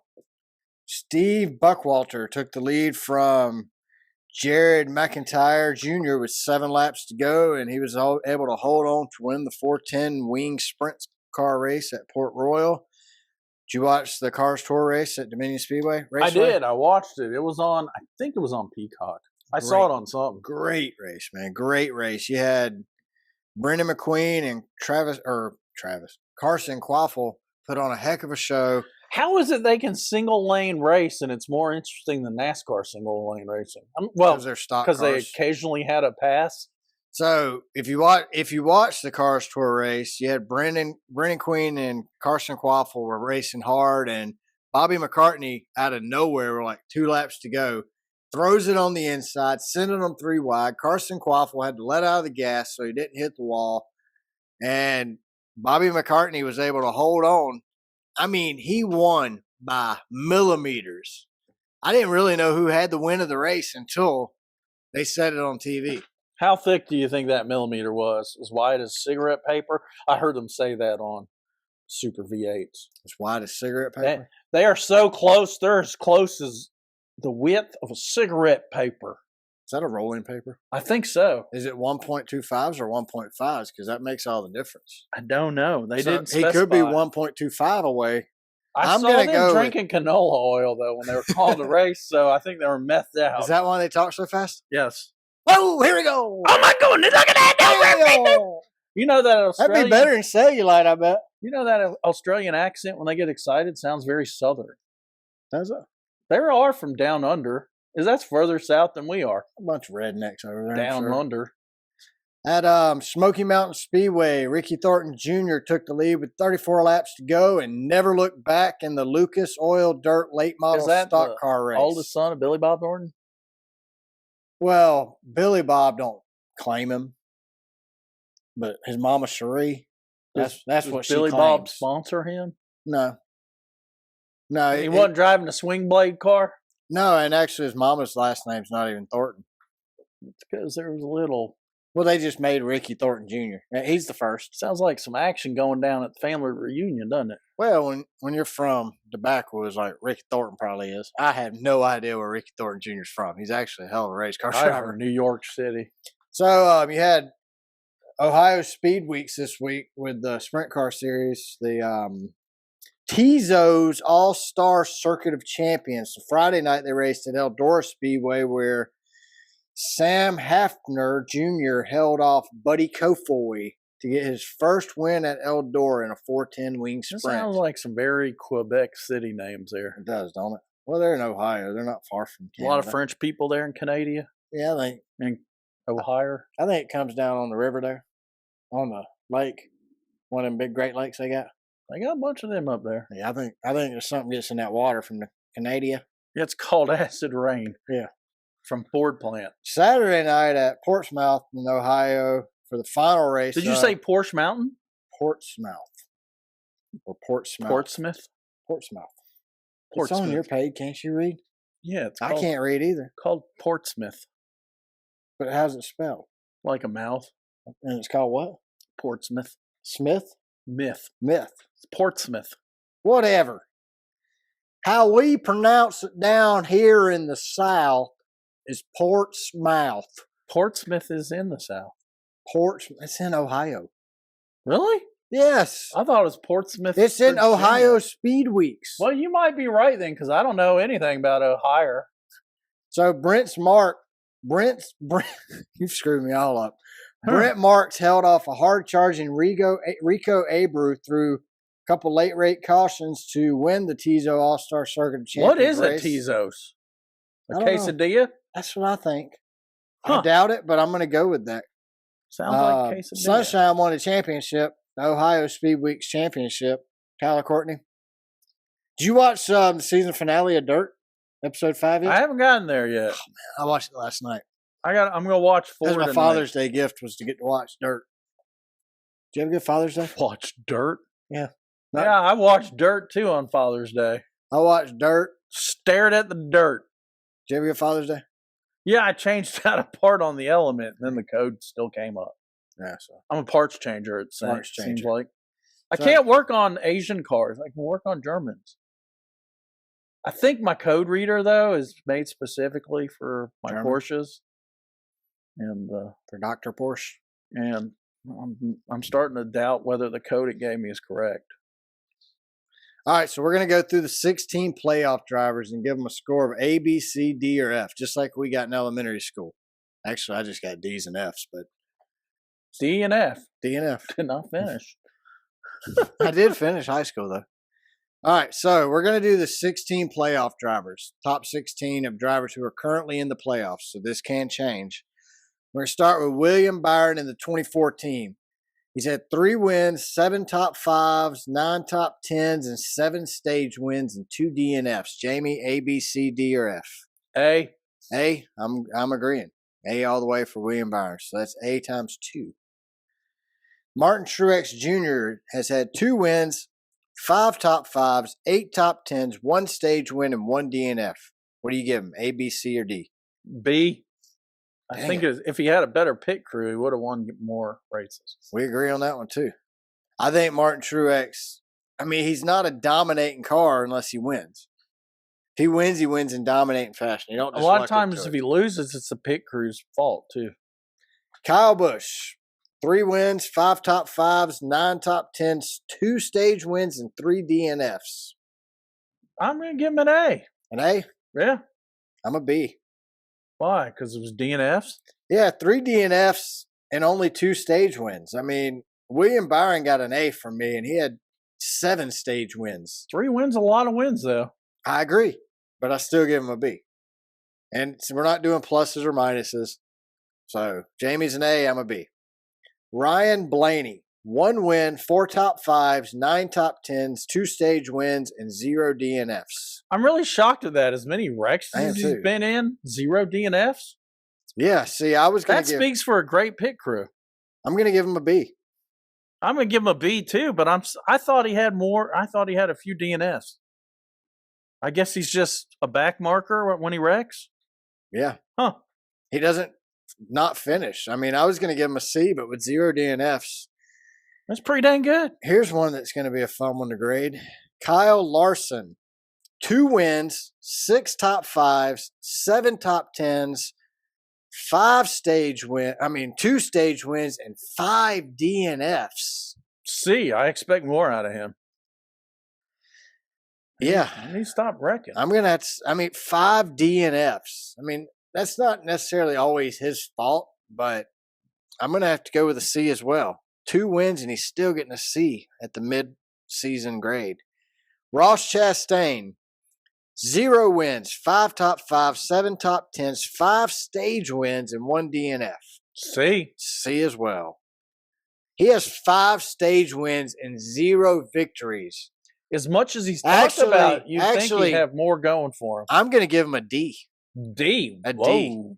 S1: Steve Buckwalter took the lead from Jared McIntyre Jr. with 7 laps to go, and he was able to hold on to win the 410 wing sprint car race at Port Royal. Did you watch the Cars Tour race at Dominion Speedway?
S2: I did. I watched it. It was on, I think it was on Peacock. I saw it on something.
S1: Great race, man. Great race. You had Brendan McQueen and Carson Quaffle put on a heck of a show.
S2: How is it they can single lane race and it's more interesting than NASCAR single lane racing? Well, because they occasionally had a pass.
S1: So if you watch the Cars Tour race, you had Brendan Queen and Carson Quaffle were racing hard, and Bobby McCartney out of nowhere, with like 2 laps to go, throws it on the inside, sending them 3 wide. Carson Quaffle had to let out of the gas so he didn't hit the wall, and Bobby McCartney was able to hold on. I mean, he won by millimeters. I didn't really know who had the win of the race until they said it on TV.
S2: How thick do you think that millimeter was? As wide as cigarette paper? I heard them say that on Super V8s.
S1: As wide as cigarette paper?
S2: They are so close. They're as close as the width of a cigarette paper.
S1: Is that a rolling paper?
S2: I think so.
S1: Is it 1.25s or 1.5s? Because that makes all the difference.
S2: I don't know. They didn't specify.
S1: He could be 1.25 away.
S2: I saw them drinking canola oil, though, when they were called to race, so I think they were methed out.
S1: Is that why they talk so fast?
S2: Yes.
S1: Oh, here we go.
S2: Oh, my goodness. Look at that. You know that Australian...
S1: That'd be better than cellulite, I bet.
S2: You know that Australian accent, when they get excited, sounds very southern.
S1: Does it?
S2: They are from down under. That's further south than we are.
S1: A bunch of rednecks over there.
S2: Down under.
S1: At Smoky Mountain Speedway, Ricky Thornton Jr. took the lead with 34 laps to go and never looked back in the Lucas Oil Dirt late model stock car race.
S2: Oldest son of Billy Bob Thornton?
S1: Well, Billy Bob don't claim him, but his mama Cherie, that's what she claims.
S2: Billy Bob sponsor him?
S1: No.
S2: He wasn't driving a swing blade car?
S1: No, and actually his mama's last name's not even Thornton.
S2: It's because there was a little
S1: Well, they just made Ricky Thornton Jr. He's the first.
S2: Sounds like some action going down at the family reunion, doesn't it?
S1: Well, when you're from the backwoods, like Ricky Thornton probably is, I have no idea where Ricky Thornton Jr. is from. He's actually a hell of a race car driver.
S2: New York City.
S1: So you had Ohio Speed Weeks this week with the Sprint Car Series, the Tezos All-Star Circuit of Champions. So Friday night they raced at Eldora Speedway where Sam Hafner Jr. held off Buddy Kofoy to get his first win at Eldora in a 410 wing sprint.
S2: That sounds like some very Quebec City names there.
S1: It does, don't it? Well, they're in Ohio. They're not far from Canada.
S2: A lot of French people there in Canada.
S1: Yeah,
S2: in Ohio.
S1: I think it comes down on the river there, on the lake, one of them big Great Lakes they got.
S2: They got a bunch of them up there.
S1: Yeah, I think there's something gets in that water from the Canada.
S2: It's called acid rain.
S1: Yeah.
S2: From Ford plant.
S1: Saturday night at Portsmouth in Ohio for the final race.
S2: Did you say Porsche Mountain?
S1: Portsmouth. Or Portsmouth.
S2: Portsmouth?
S1: Portsmouth.
S2: Portsmouth.
S1: It's on your page. Can't you read?
S2: Yeah,
S1: I can't read either.
S2: Called Portsmouth.
S1: But how's it spelled?
S2: Like a mouth.
S1: And it's called what?
S2: Portsmouth.
S1: Smith?
S2: Myth.
S1: It's
S2: Portsmouth.
S1: Whatever. How we pronounce it down here in the South is Portsmouth.
S2: Portsmouth is in the South.
S1: It's in Ohio.
S2: Really?
S1: Yes.
S2: I thought it was Portsmouth.
S1: It's in Ohio Speed Weeks.
S2: Well, you might be right then, because I don't know anything about Ohio.
S1: So you've screwed me all up. Brent Marks held off a hard-charging Rico Abreu through a couple late-rate cautions to win the Tezo All-Star Circuit Championship.
S2: What is
S1: race.
S2: a Tezos? A quesadilla?
S1: That's what I think.
S2: Huh.
S1: I doubt it, but I'm going to go with that.
S2: Sounds like quesadilla.
S1: Sunshine won a championship, the Ohio Speed Weeks Championship. Tyler Courtney. Did you watch the season finale of Dirt, episode 5 yet?
S2: I haven't gotten there yet.
S1: Oh, man, I watched it last night.
S2: I'm gonna watch 4
S1: That's my
S2: tonight.
S1: Father's Day gift was to get to watch Dirt. Did you have a good Father's Day?
S2: Watch Dirt?
S1: Yeah.
S2: Yeah, I watched Dirt too on Father's Day.
S1: I watched Dirt.
S2: Stared at the dirt.
S1: Did you have a good Father's Day?
S2: Yeah, I changed out a part on the Element, and then the code still came up.
S1: Yeah, so
S2: I'm a parts changer. It seems like. I
S1: So-
S2: can't work on Asian cars. I can work on Germans. I think my code reader though is made specifically for my
S1: German?
S2: Porsches, and
S1: for Dr. Porsche.
S2: and I'm starting to doubt whether the code it gave me is correct.
S1: All right, so we're going to go through the 16 playoff drivers and give them a score of A, B, C, D, or F, just like we got in elementary school. Actually, I just got D's and F's, but
S2: D and F.
S1: D and F.
S2: Did not finish.
S1: I did finish high school, though. All right, so we're going to do the 16 playoff drivers, top 16 of drivers who are currently in the playoffs, so this can change. We're going to start with William Byron in the 2014. He's had 3 wins, 7 top 5s, 9 top 10s, and 7 stage wins and 2 DNFs. Jamie, A, B, C, D, or F?
S2: A.
S1: A, I'm agreeing. A all the way for William Byron. So that's A times 2. Martin Truex Jr. has had 2 wins, 5 top 5s, 8 top 10s, 1 stage win, and 1 DNF. What do you give him? A, B, C, or D?
S2: B. I
S1: Dang
S2: think
S1: it.
S2: if he had a better pit crew, he would have won more races.
S1: We agree on that one, too. I think Martin Truex, he's not a dominating car unless he wins. If he wins in dominating fashion. You don't
S2: A
S1: just
S2: lot
S1: luck
S2: of times,
S1: into
S2: if
S1: it.
S2: he loses, it's the pit crew's fault too.
S1: Kyle Busch, 3 wins, 5 top 5s, 9 top 10s, 2 stage wins, and 3 DNFs.
S2: I'm going to give him an A.
S1: An A?
S2: Yeah.
S1: I'm a B.
S2: Why? Because it was DNFs?
S1: Yeah, 3 DNFs and only 2 stage wins. William Byron got an A from me, and he had 7 stage wins.
S2: 3 wins, a lot of wins, though.
S1: I agree, but I still give him a B. And so we're not doing pluses or minuses. So Jamie's an A, I'm a B. Ryan Blaney, 1 win, 4 top 5s, 9 top 10s, 2 stage wins, and 0 DNFs.
S2: I'm really shocked at that. As many wrecks
S1: I am
S2: as he's
S1: too.
S2: been in, 0 DNFs.
S1: Yeah, see, I was going
S2: That
S1: to
S2: speaks for a great pit crew.
S1: I'm going to give him a B.
S2: I'm going to give him a B too, but I thought he had more. I thought he had a few DNFs. I guess he's just a back marker when he wrecks.
S1: Yeah.
S2: Huh.
S1: He doesn't not finished. I mean, I was going to give him a C, but with 0 DNFs.
S2: That's pretty dang good.
S1: Here's one that's going to be a fun one to grade. Kyle Larson, 2 wins, 6 top 5s, 7 top 10s, 2 stage wins, and 5 DNFs.
S2: C, I expect more out of him.
S1: Yeah.
S2: He needs to stop wrecking.
S1: I'm going to have to, 5 DNFs. I mean, that's not necessarily always his fault, but I'm going to have to go with a C as well. 2 wins, and he's still getting a C at the mid-season grade. Ross Chastain, 0 wins, 5 top 5, 7 top 10s, 5 stage wins, and 1 DNF.
S2: C.
S1: C as well. He has 5 stage wins and 0 victories.
S2: As much as he's talked about, you think he'd have more going for him.
S1: I'm going to give him a D.
S2: D.
S1: A
S2: Whoa.
S1: D.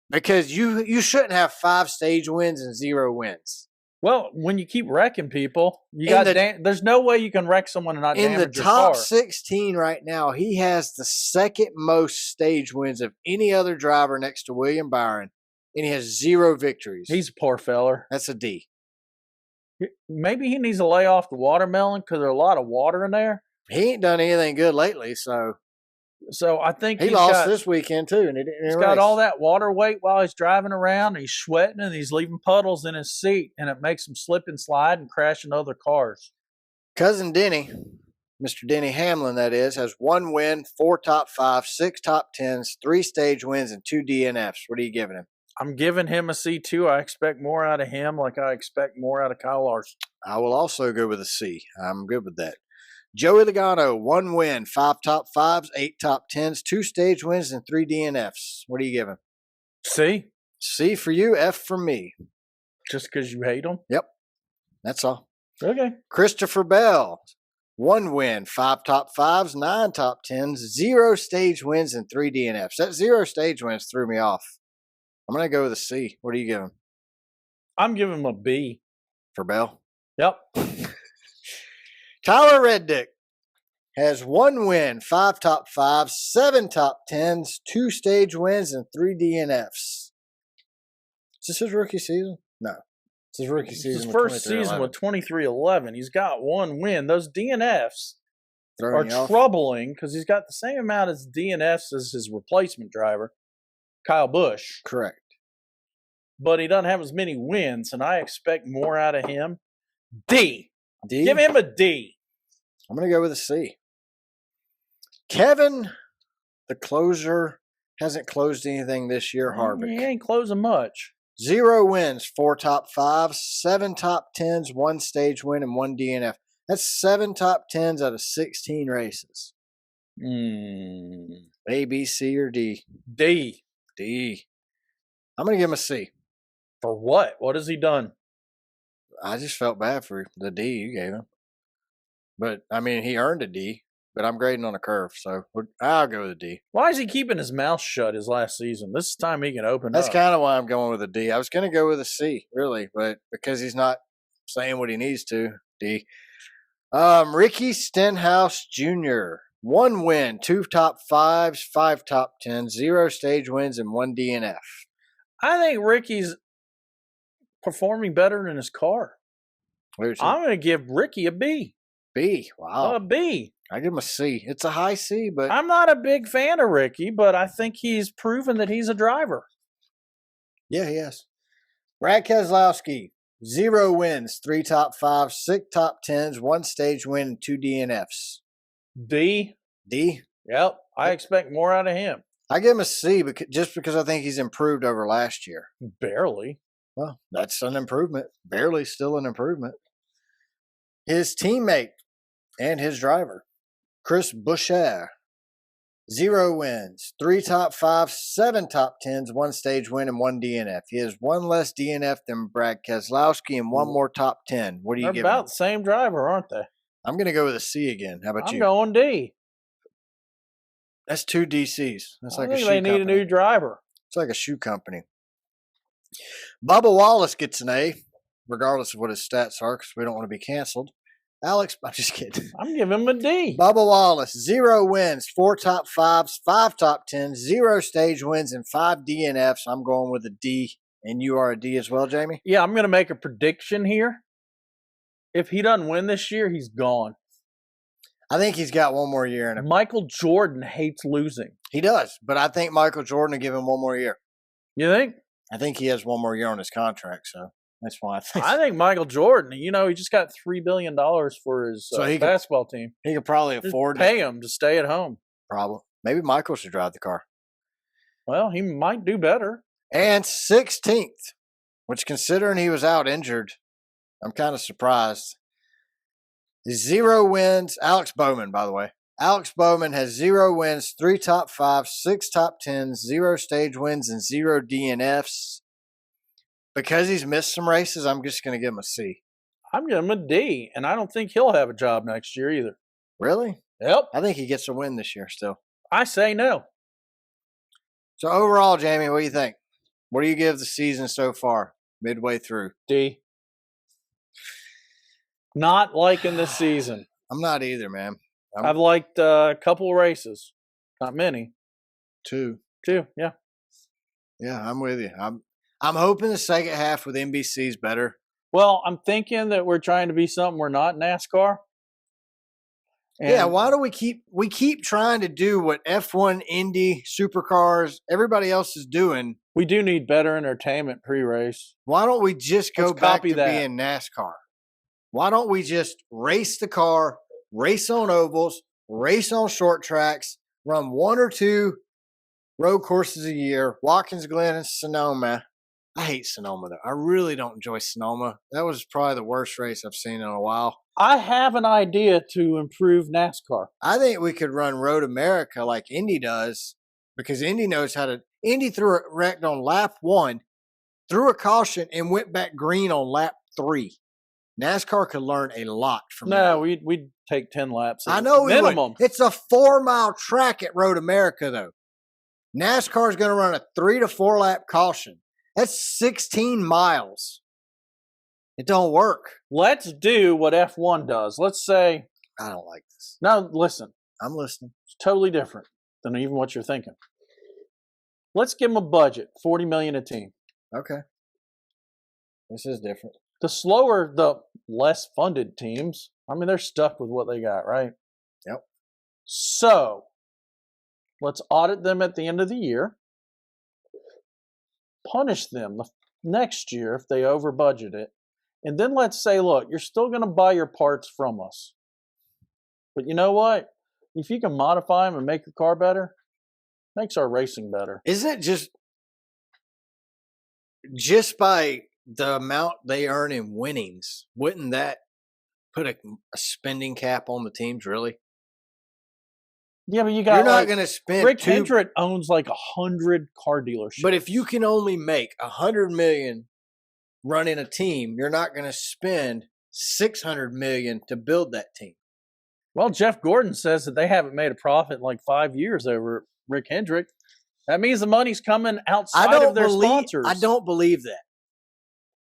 S1: Because you shouldn't have 5 stage wins and 0 wins.
S2: Well, when you keep wrecking people, there's no way you can wreck someone and not damage your car. In
S1: the top 16 right now, he has the second most stage wins of any other driver next to William Byron, and he has 0 victories.
S2: He's a poor feller.
S1: That's a D.
S2: Maybe he needs to lay off the watermelon because there's a lot of water in there.
S1: He ain't done anything good lately, so
S2: I think
S1: he lost this weekend too, and he didn't.
S2: He's got all that water weight while he's driving around. And he's sweating and he's leaving puddles in his seat, and it makes him slip and slide and crash into other cars.
S1: Cousin Denny, Mr. Denny Hamlin, that is, has 1 win, 4 top 5, 6 top 10s, 3 stage wins, and 2 DNFs. What are you giving him?
S2: I'm giving him a C too. I expect more out of him, like I expect more out of Kyle Larson.
S1: I will also go with a C. I'm good with that. Joey Logano, 1 win, 5 top 5s, 8 top 10s, 2 stage wins, and 3 DNFs. What are you giving?
S2: C.
S1: C for you, F for me.
S2: Just because you hate him?
S1: Yep. That's all.
S2: Okay.
S1: Christopher Bell, 1 win, 5 top 5s, 9 top 10s, 0 stage wins, and 3 DNFs. That 0 stage wins threw me off. I'm going to go with a C. What do you give him?
S2: I'm giving him a B.
S1: For Bell?
S2: Yep.
S1: Tyler Reddick has 1 win, 5 top 5s, 7 top 10s, 2 stage wins, and 3 DNFs. Is this his rookie season? No. It's his rookie season.
S2: His first season with 23-11. He's got 1 win. Those DNFs are troubling because he's got the same amount of DNFs as his replacement driver, Kyle Busch.
S1: Correct.
S2: But he doesn't have as many wins, and I expect more out of him. D.
S1: D?
S2: Give him a D.
S1: I'm going to go with a C. Kevin, the closer, hasn't closed anything this year, Harvick.
S2: He ain't closing much.
S1: 0 wins, 4 top 5s, 7 top 10s, 1 stage win, and 1 DNF. That's 7 top 10s out of 16 races. A, B, C, or D?
S2: D.
S1: D. I'm going to give him a C.
S2: For what? What has he done?
S1: I just felt bad for the D you gave him. But, he earned a D, but I'm grading on a curve, so I'll go with a D.
S2: Why is he keeping his mouth shut his last season? This is time he can open up.
S1: That's kind of why I'm going with a D. I was going to go with a C, really, but because he's not saying what he needs to, D. Ricky Stenhouse Jr., 1 win, 2 top 5s, 5 top 10s, 0 stage wins, and 1 DNF.
S2: I think Ricky's performing better in his car. I'm going to give Ricky a B.
S1: B. Wow.
S2: A B.
S1: I give him a C. It's a high C, but
S2: I'm not a big fan of Ricky, but I think he's proven that he's a driver.
S1: Yeah, he is. Brad Keselowski, 0 wins, 3 top 5s, 6 top 10s, 1 stage win, and 2 DNFs.
S2: D.
S1: D?
S2: Yep. I expect more out of him.
S1: I give him a C just because I think he's improved over last year.
S2: Barely.
S1: Well, that's an improvement. Barely still an improvement. His teammate and his driver, Chris Buescher, 0 wins, 3 top 5s, 7 top 10s, 1 stage win, and 1 DNF. He has 1 less DNF than Brad Keselowski and 1 more top 10. What do you give him?
S2: They're about the same driver, aren't they?
S1: I'm going to go with a C again. How about you?
S2: I'm going D.
S1: That's 2 DCs. That's like a shoe
S2: company. They need a new driver.
S1: It's like a shoe company. Bubba Wallace gets an A, regardless of what his stats are, because we don't want to be canceled. Alex, I'm just kidding.
S2: I'm giving him a D.
S1: Bubba Wallace, 0 wins, 4 top 5s, 5 top 10s, 0 stage wins, and 5 DNFs. I'm going with a D, and you are a D as well, Jamie?
S2: Yeah, I'm going to make a prediction here. If he doesn't win this year, he's gone.
S1: I think he's got one more year in him.
S2: Michael Jordan hates losing.
S1: He does, but I think Michael Jordan will give him one more year.
S2: You think?
S1: I think he has one more year on his contract, so that's why
S2: I think Michael Jordan, he just got $3 billion for his basketball team.
S1: He could probably afford
S2: to pay him to stay at home.
S1: Probably. Maybe Michael should drive the car.
S2: Well, he might do better.
S1: And 16th, which considering he was out injured, I'm kind of surprised. 0 wins. Alex Bowman, by the way. Alex Bowman has 0 wins, 3 top 5s, 6 top 10s, 0 stage wins, and 0 DNFs. Because he's missed some races, I'm just going to give him a C.
S2: I'm giving him a D, and I don't think he'll have a job next year either.
S1: Really?
S2: Yep.
S1: I think he gets a win this year still.
S2: I say no.
S1: So overall, Jamie, what do you think? What do you give the season so far, midway through?
S2: D. Not liking this season.
S1: I'm not either, man.
S2: I've liked a couple races. Not many.
S1: 2.
S2: 2, yeah.
S1: Yeah, I'm with you. I'm hoping the second half with NBC is better.
S2: Well, I'm thinking that we're trying to be something we're not in NASCAR.
S1: And yeah, why do we keep trying to do what F1, Indy, supercars, everybody else is doing?
S2: We do need better entertainment pre-race.
S1: Why don't we just go back to being NASCAR? Why don't we just race the car, race on ovals, race on short tracks, run 1 or 2 road courses a year, Watkins Glen and Sonoma. I hate Sonoma, though. I really don't enjoy Sonoma. That was probably the worst race I've seen in a while.
S2: I have an idea to improve NASCAR.
S1: I think we could run Road America like Indy does, because Indy knows how to. Indy wrecked on lap 1, threw a caution, and went back green on lap 3. NASCAR could learn a lot from that.
S2: No, we'd take 10 laps.
S1: I know we
S2: minimum.
S1: Would. It's a 4-mile track at Road America, though. NASCAR is going to run a 3 to 4 lap caution. That's 16 miles. It don't work.
S2: Let's do what F1 does. Let's say.
S1: I don't like this.
S2: No, listen.
S1: I'm listening.
S2: It's totally different than even what you're thinking. Let's give them a budget, $40 million a team.
S1: Okay. This is different.
S2: The slower, the less funded teams, I mean, they're stuck with what they got, right?
S1: Yep.
S2: So, let's audit them at the end of the year. Punish them the next year if they over budget it. And then let's say, look, you're still going to buy your parts from us. But you know what? If you can modify them and make your car better, makes our racing better.
S1: Isn't it just by the amount they earn in winnings, wouldn't that put a spending cap on the teams, really?
S2: Yeah, but you're
S1: not going to spend.
S2: Rick Hendrick owns like 100 car dealerships.
S1: But if you can only make $100 million running a team, you're not going to spend $600 million to build that team.
S2: Well, Jeff Gordon says that they haven't made a profit in like 5 years over Rick Hendrick. That means the money's coming outside of their sponsors.
S1: I don't believe that.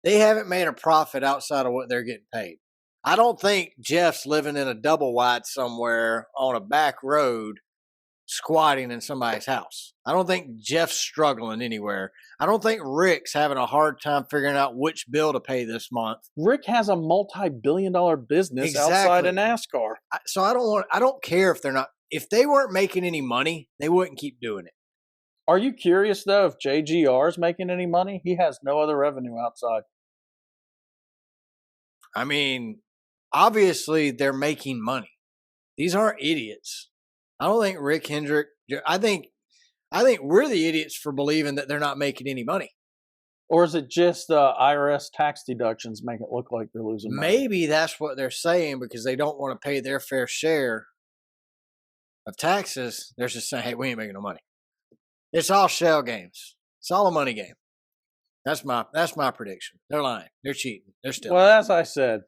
S1: They haven't made a profit outside of what they're getting paid. I don't think Jeff's living in a double wide somewhere on a back road squatting in somebody's house. I don't think Jeff's struggling anywhere. I don't think Rick's having a hard time figuring out which bill to pay this month.
S2: Rick has a multi-billion-dollar business outside of NASCAR.
S1: So I don't care if they weren't making any money, they wouldn't keep doing it.
S2: Are you curious though if JGR is making any money? He has no other revenue outside.
S1: I mean, obviously they're making money. These aren't idiots. I don't think Rick Hendrick. I think we're the idiots for believing that they're not making any money.
S2: Or is it just IRS tax deductions make it look like they're losing money?
S1: Maybe that's what they're saying because they don't want to pay their fair share of taxes. They're just saying, "Hey, we ain't making no money." It's all shell games. It's all a money game. That's my prediction. They're lying. They're cheating. They're still.
S2: Well, as I said,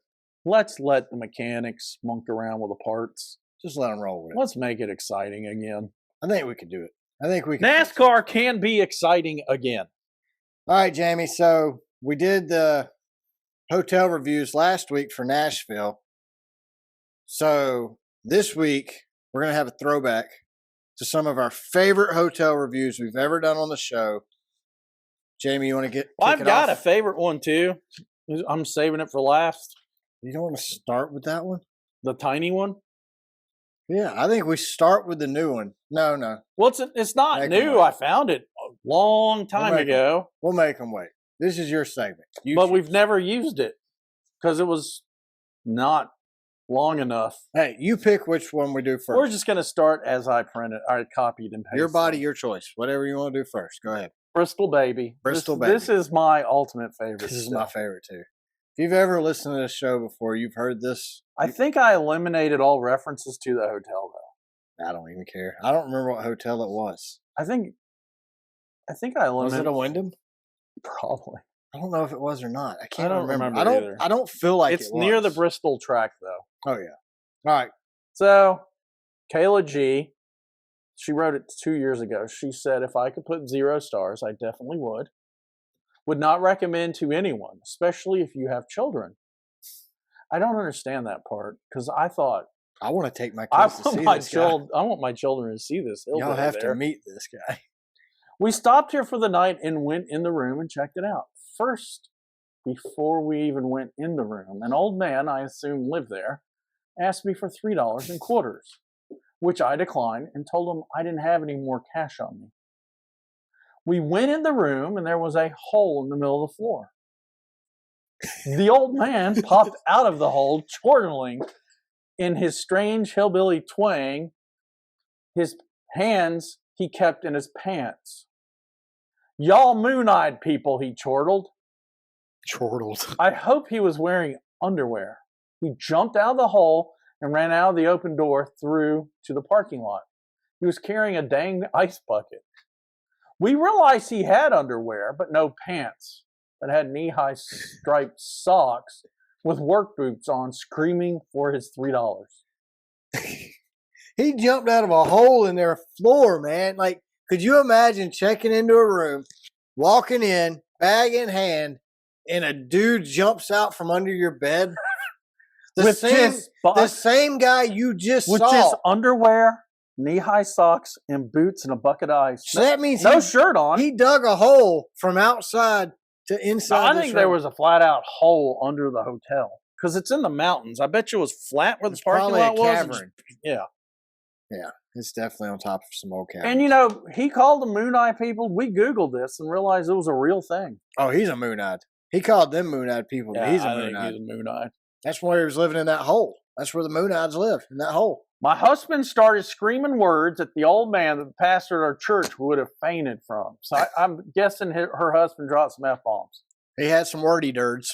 S2: let's let the mechanics monk around with the parts.
S1: Just let them roll with it.
S2: Let's make it exciting again.
S1: I think we can do it. I think we can.
S2: NASCAR can be exciting again.
S1: All right, Jamie. So we did the hotel reviews last week for Nashville. So this week, we're going to have a throwback to some of our favorite hotel reviews we've ever done on the show. Jamie, you want to kick
S2: I've
S1: it
S2: got
S1: off?
S2: a favorite one too. I'm saving it for last.
S1: You don't want to start with that one?
S2: The tiny one?
S1: Yeah, I think we start with the new one. No.
S2: Well, it's not
S1: Make 'em
S2: new.
S1: wait.
S2: I found it a long time ago.
S1: We'll make them wait. This is your segment.
S2: But we've never used it because it was not long enough.
S1: Hey, you pick which one we do first.
S2: We're just going to start as I printed. I copied and pasted.
S1: Your body, your choice. Whatever you want to do first. Go ahead.
S2: Bristol Baby.
S1: Bristol Baby.
S2: This is my ultimate favorite.
S1: This is my favorite too. If you've ever listened to this show before, you've heard this.
S2: I think I eliminated all references to the hotel, though.
S1: I don't even care. I don't remember what hotel it was.
S2: I think I eliminated.
S1: Was it a Wyndham?
S2: Probably.
S1: I don't know if it was or not. I can't
S2: don't
S1: remember.
S2: either.
S1: I don't feel like
S2: it's
S1: it was.
S2: near the Bristol track, though.
S1: Oh yeah. All right.
S2: So, Kayla G, she wrote it 2 years ago. She said, if I could put 0 stars, I definitely would. Would not recommend to anyone, especially if you have children. I don't understand that part because I thought
S1: I want to take my kids to see this guy.
S2: I want my children to see this.
S1: Y'all have to meet this guy.
S2: We stopped here for the night and went in the room and checked it out. First, before we even went in the room, an old man, I assume lived there, asked me for $3 in quarters, which I declined and told him I didn't have any more cash on me. We went in the room and there was a hole in the middle of the floor. The old man popped out of the hole, chortling in his strange hillbilly twang. His hands he kept in his pants. Y'all moon-eyed people, he chortled.
S1: Chortled.
S2: I hope he was wearing underwear. He jumped out of the hole and ran out of the open door through to the parking lot. He was carrying a dang ice bucket. We realized he had underwear, but no pants, but had knee-high striped socks with work boots on, screaming for his $3.
S1: He jumped out of a hole in their floor, man. Like, could you imagine checking into a room, walking in, bag in hand, and a dude jumps out from under your bed? The same guy you just
S2: with
S1: saw.
S2: With just underwear, knee-high socks, and boots and a bucket of ice.
S1: So that means
S2: no shirt on.
S1: He dug a hole from outside to inside.
S2: I think there was a flat-out hole under the hotel because it's in the mountains. I bet you it was flat where the parking lot was.
S1: Cavern.
S2: Yeah.
S1: Yeah, it's definitely on top of some old cabin.
S2: And, you know, he called them moon-eye people. We Googled this and realized it was a real thing.
S1: Oh, he's a moon-eyed. He called them moon-eyed people, but he's a moon-eyed.
S2: He's a moon-eyed.
S1: That's where he was living in that hole. That's where the moon-eyeds live, in that hole.
S2: My husband started screaming words at the old man that the pastor at our church would have fainted from. So I'm guessing her husband dropped some F-bombs.
S1: He had some wordy dirds.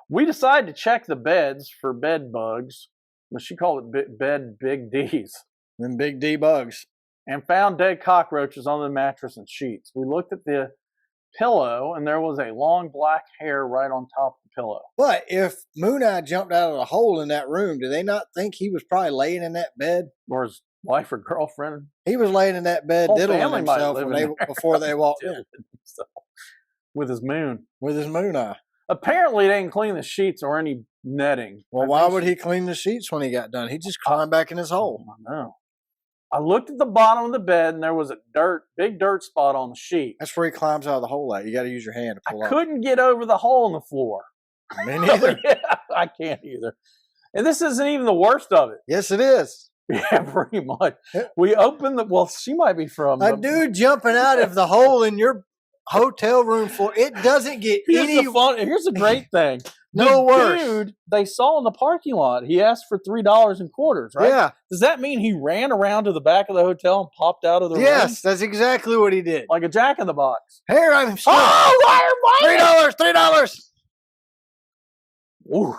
S2: We decided to check the beds for bed bugs. Well, she called it bed big D's.
S1: Them big D bugs.
S2: And found dead cockroaches on the mattress and sheets. We looked at the pillow, and there was a long black hair right on top of the pillow.
S1: But if Moon Eye jumped out of the hole in that room, do they not think he was probably laying in that bed?
S2: Or his wife or girlfriend?
S1: He was laying in that bed diddling himself before they walked in.
S2: With his moon.
S1: With his moon eye.
S2: Apparently, they didn't clean the sheets or any netting.
S1: Well, why would he clean the sheets when he got done? He just climbed back in his hole.
S2: I know. I looked at the bottom of the bed, and there was a big dirt spot on the sheet.
S1: That's where he climbs out of the hole at. You got to use your hand to pull up.
S2: I couldn't get over the hole in the floor.
S1: Me neither.
S2: Yeah, I can't either. And this isn't even the worst of it.
S1: Yes, it is.
S2: Yeah, pretty much. We opened she might be from
S1: a dude jumping out of the hole in your hotel room floor. It doesn't get
S2: Here's a great thing.
S1: No worse.
S2: Dude they saw in the parking lot, he asked for $3 in quarters, right?
S1: Yeah.
S2: Does that mean he ran around to the back of the hotel and popped out of the room?
S1: Yes, that's exactly what he did.
S2: Like a jack in the box.
S1: Here, I'm $3.
S2: Ooh.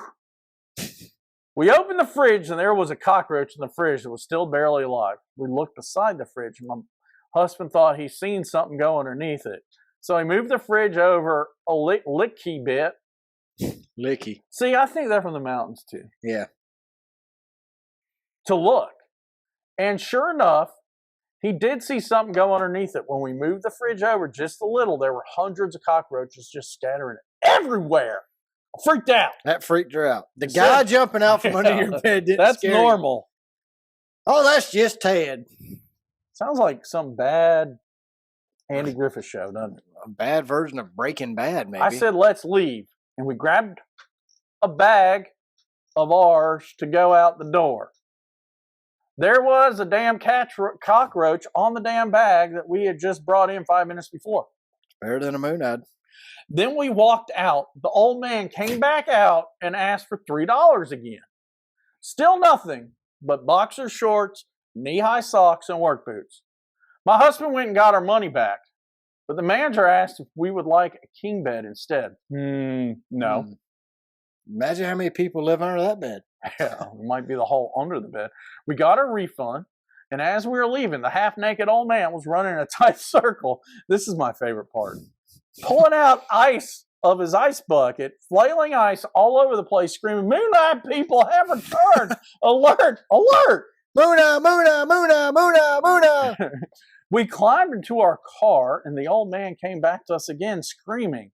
S2: We opened the fridge, and there was a cockroach in the fridge that was still barely alive. We looked beside the fridge, and my husband thought he seen something go underneath it. So he moved the fridge over a licky bit.
S1: Licky.
S2: See, I think they're from the mountains, too.
S1: Yeah.
S2: To look. And sure enough, he did see something go underneath it. When we moved the fridge over just a little, there were hundreds of cockroaches just scattering everywhere. Freaked out.
S1: That freaked her out. The guy jumping out from under your bed didn't
S2: That's
S1: scare you.
S2: normal.
S1: Oh, that's just Ted.
S2: Sounds like some bad Andy Griffith show, doesn't it?
S1: A bad version of Breaking Bad, maybe.
S2: I said, let's leave. And we grabbed a bag of ours to go out the door. There was a damn cockroach on the damn bag that we had just brought in 5 minutes before.
S1: Better than a moonade.
S2: Then we walked out. The old man came back out and asked for $3 again. Still nothing but boxer shorts, knee-high socks, and work boots. My husband went and got our money back, but the manager asked if we would like a king bed instead. No.
S1: Imagine how many people live under that bed.
S2: Yeah, it might be the hole under the bed. We got a refund, and as we were leaving, the half-naked old man was running in a tight circle. This is my favorite part. Pulling out ice of his ice bucket, flailing ice all over the place, screaming, "Moonlight people have returned! Alert! Alert!
S1: Moona, Moona, Moona, Moona, Moona!"
S2: We climbed into our car, and the old man came back to us again, screaming,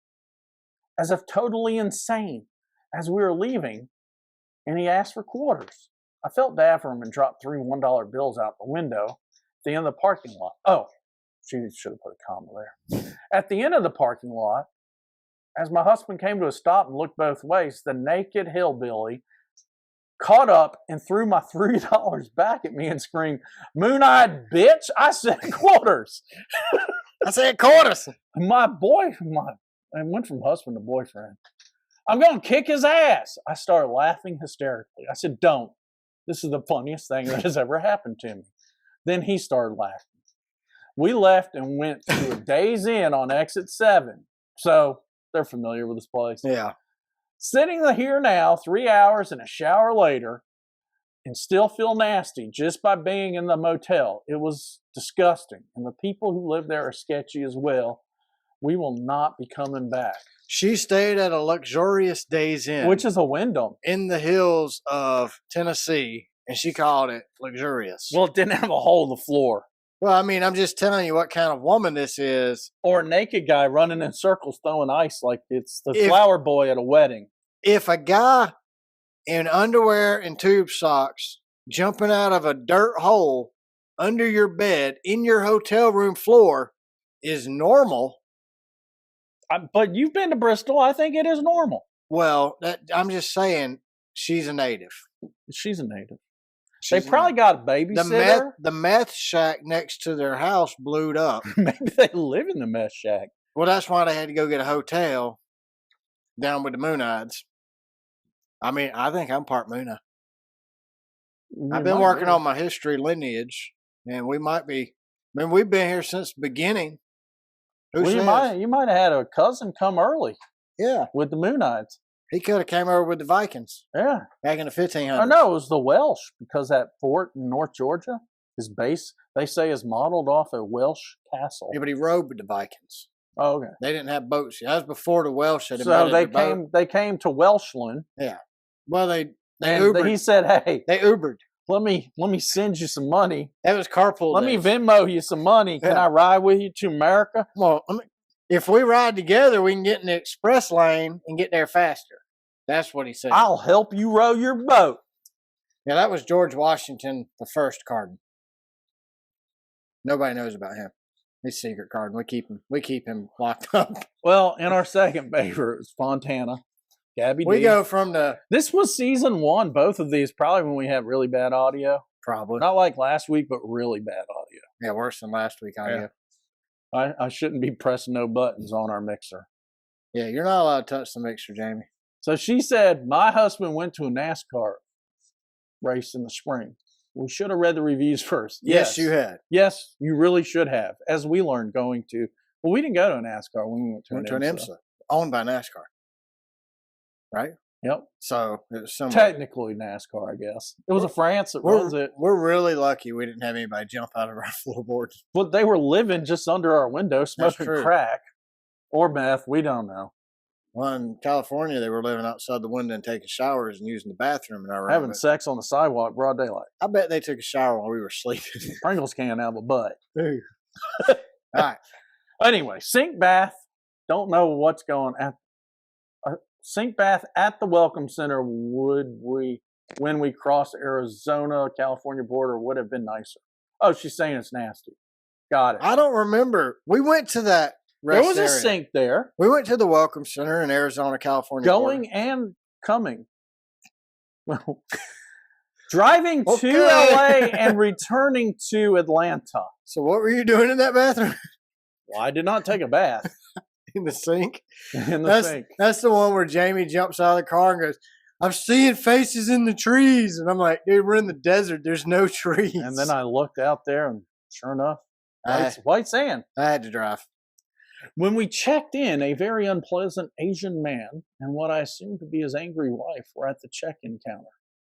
S2: as if totally insane, as we were leaving, and he asked for quarters. I felt bad for him and dropped 3 $1 bills out the window at the end of the parking lot. Oh, she should have put a comma there. At the end of the parking lot, as my husband came to a stop and looked both ways, the naked hillbilly caught up and threw my $3 back at me and screamed, "Moon-eyed bitch!" I said quarters.
S1: I said quarters.
S2: I went from husband to boyfriend. "I'm going to kick his ass." I started laughing hysterically. I said, "Don't. This is the funniest thing that has ever happened to me." Then he started laughing. We left and went to a Days Inn on exit 7. So they're familiar with this place.
S1: Yeah.
S2: Sitting here now, 3 hours and a shower later, and still feel nasty just by being in the motel. It was disgusting. And the people who live there are sketchy as well. We will not be coming back.
S1: She stayed at a luxurious Days Inn,
S2: Which is a Wyndham.
S1: in the hills of Tennessee, and she called it luxurious.
S2: Well, it didn't have a hole in the floor.
S1: Well, I mean, I'm just telling you what kind of woman this is.
S2: Or a naked guy running in circles throwing ice like it's the flower boy at a wedding.
S1: If a guy in underwear and tube socks jumping out of a dirt hole under your bed in your hotel room floor is normal,
S2: But you've been to Bristol. I think it is normal.
S1: well, I'm just saying she's a native.
S2: She's a native.
S1: She's
S2: They probably got a babysitter.
S1: the meth shack next to their house blew up.
S2: Maybe they live in the meth shack.
S1: Well, that's why they had to go get a hotel down with the Moonides. I mean, I think I'm part Moona. I've been working on my history lineage, and we might be. I mean, we've been here since the beginning. Who says?
S2: You might have had a cousin come early
S1: Yeah,
S2: with the Moonites.
S1: he could have came over with the Vikings
S2: Yeah.
S1: back in the 1500s.
S2: I know it was the Welsh because that fort in North Georgia, his base, they say is modeled off a Welsh castle.
S1: Yeah, but he rode with the Vikings.
S2: Oh, okay.
S1: They didn't have boats. That was before the Welsh had
S2: So
S1: invented the boat.
S2: they came to Welshland.
S1: Yeah. Well, they
S2: And
S1: Ubered.
S2: he said, "Hey,
S1: They Ubered.
S2: let me send you some money.
S1: That was carpool.
S2: Let me
S1: days.
S2: Venmo you some money. Can
S1: Yeah.
S2: I ride with you to America?"
S1: Well, if we ride together, we can get in the express lane and get there faster. That's what he said.
S2: I'll help you row your boat.
S1: Yeah, that was George Washington, the first cardinal. Nobody knows about him. He's secret cardinal. We keep him locked up.
S2: Well, in our second favorite is Fontana. Gabby
S1: We
S2: D.
S1: go from the
S2: This was season 1. Both of these probably when we had really bad audio.
S1: probably
S2: Not like last week, but really bad audio.
S1: yeah worse than last week.
S2: Yeah. I shouldn't be pressing no buttons on our mixer.
S1: Yeah, you're not allowed to touch the mixer, Jamie.
S2: So she said, my husband went to a NASCAR race in the spring. We should have read the reviews first.
S1: Yes, you had.
S2: Yes, you really should have. As we learned going to, well, we didn't go to a NASCAR when we went to an IMSA.
S1: owned by NASCAR, right?
S2: Yep.
S1: So it was similar.
S2: Technically NASCAR, I guess. It was a France that runs it.
S1: We're really lucky we didn't have anybody jump out of our floorboards.
S2: But they were living just under our window, smoking
S1: true.
S2: crack or meth. We don't know.
S1: Well, in California, they were living outside the window and taking showers and using the bathroom in our room.
S2: Having sex on the sidewalk, broad daylight.
S1: I bet they took a shower while we were sleeping.
S2: Pringles can out of a butt.
S1: All right.
S2: Anyway, sink bath. Don't know what's going on. sink bath at the Welcome Center when we crossed Arizona, California border would have been nicer. Oh, she's saying it's nasty. Got it.
S1: I don't remember. We went to that
S2: There
S1: rest
S2: was a
S1: area.
S2: sink there.
S1: We went to the Welcome Center in Arizona, California.
S2: Going and coming. Well, driving
S1: Okay.
S2: to LA and returning to Atlanta.
S1: So what were you doing in that bathroom?
S2: Well, I did not take a bath
S1: In the sink?
S2: in the sink.
S1: That's the one where Jamie jumps out of the car and goes, I'm seeing faces in the trees. And I'm like, dude, we're in the desert. There's no trees.
S2: And then I looked out there and sure enough, white sand.
S1: I had to drive.
S2: When we checked in, a very unpleasant Asian man and what I assumed to be his angry wife were at the check-in counter.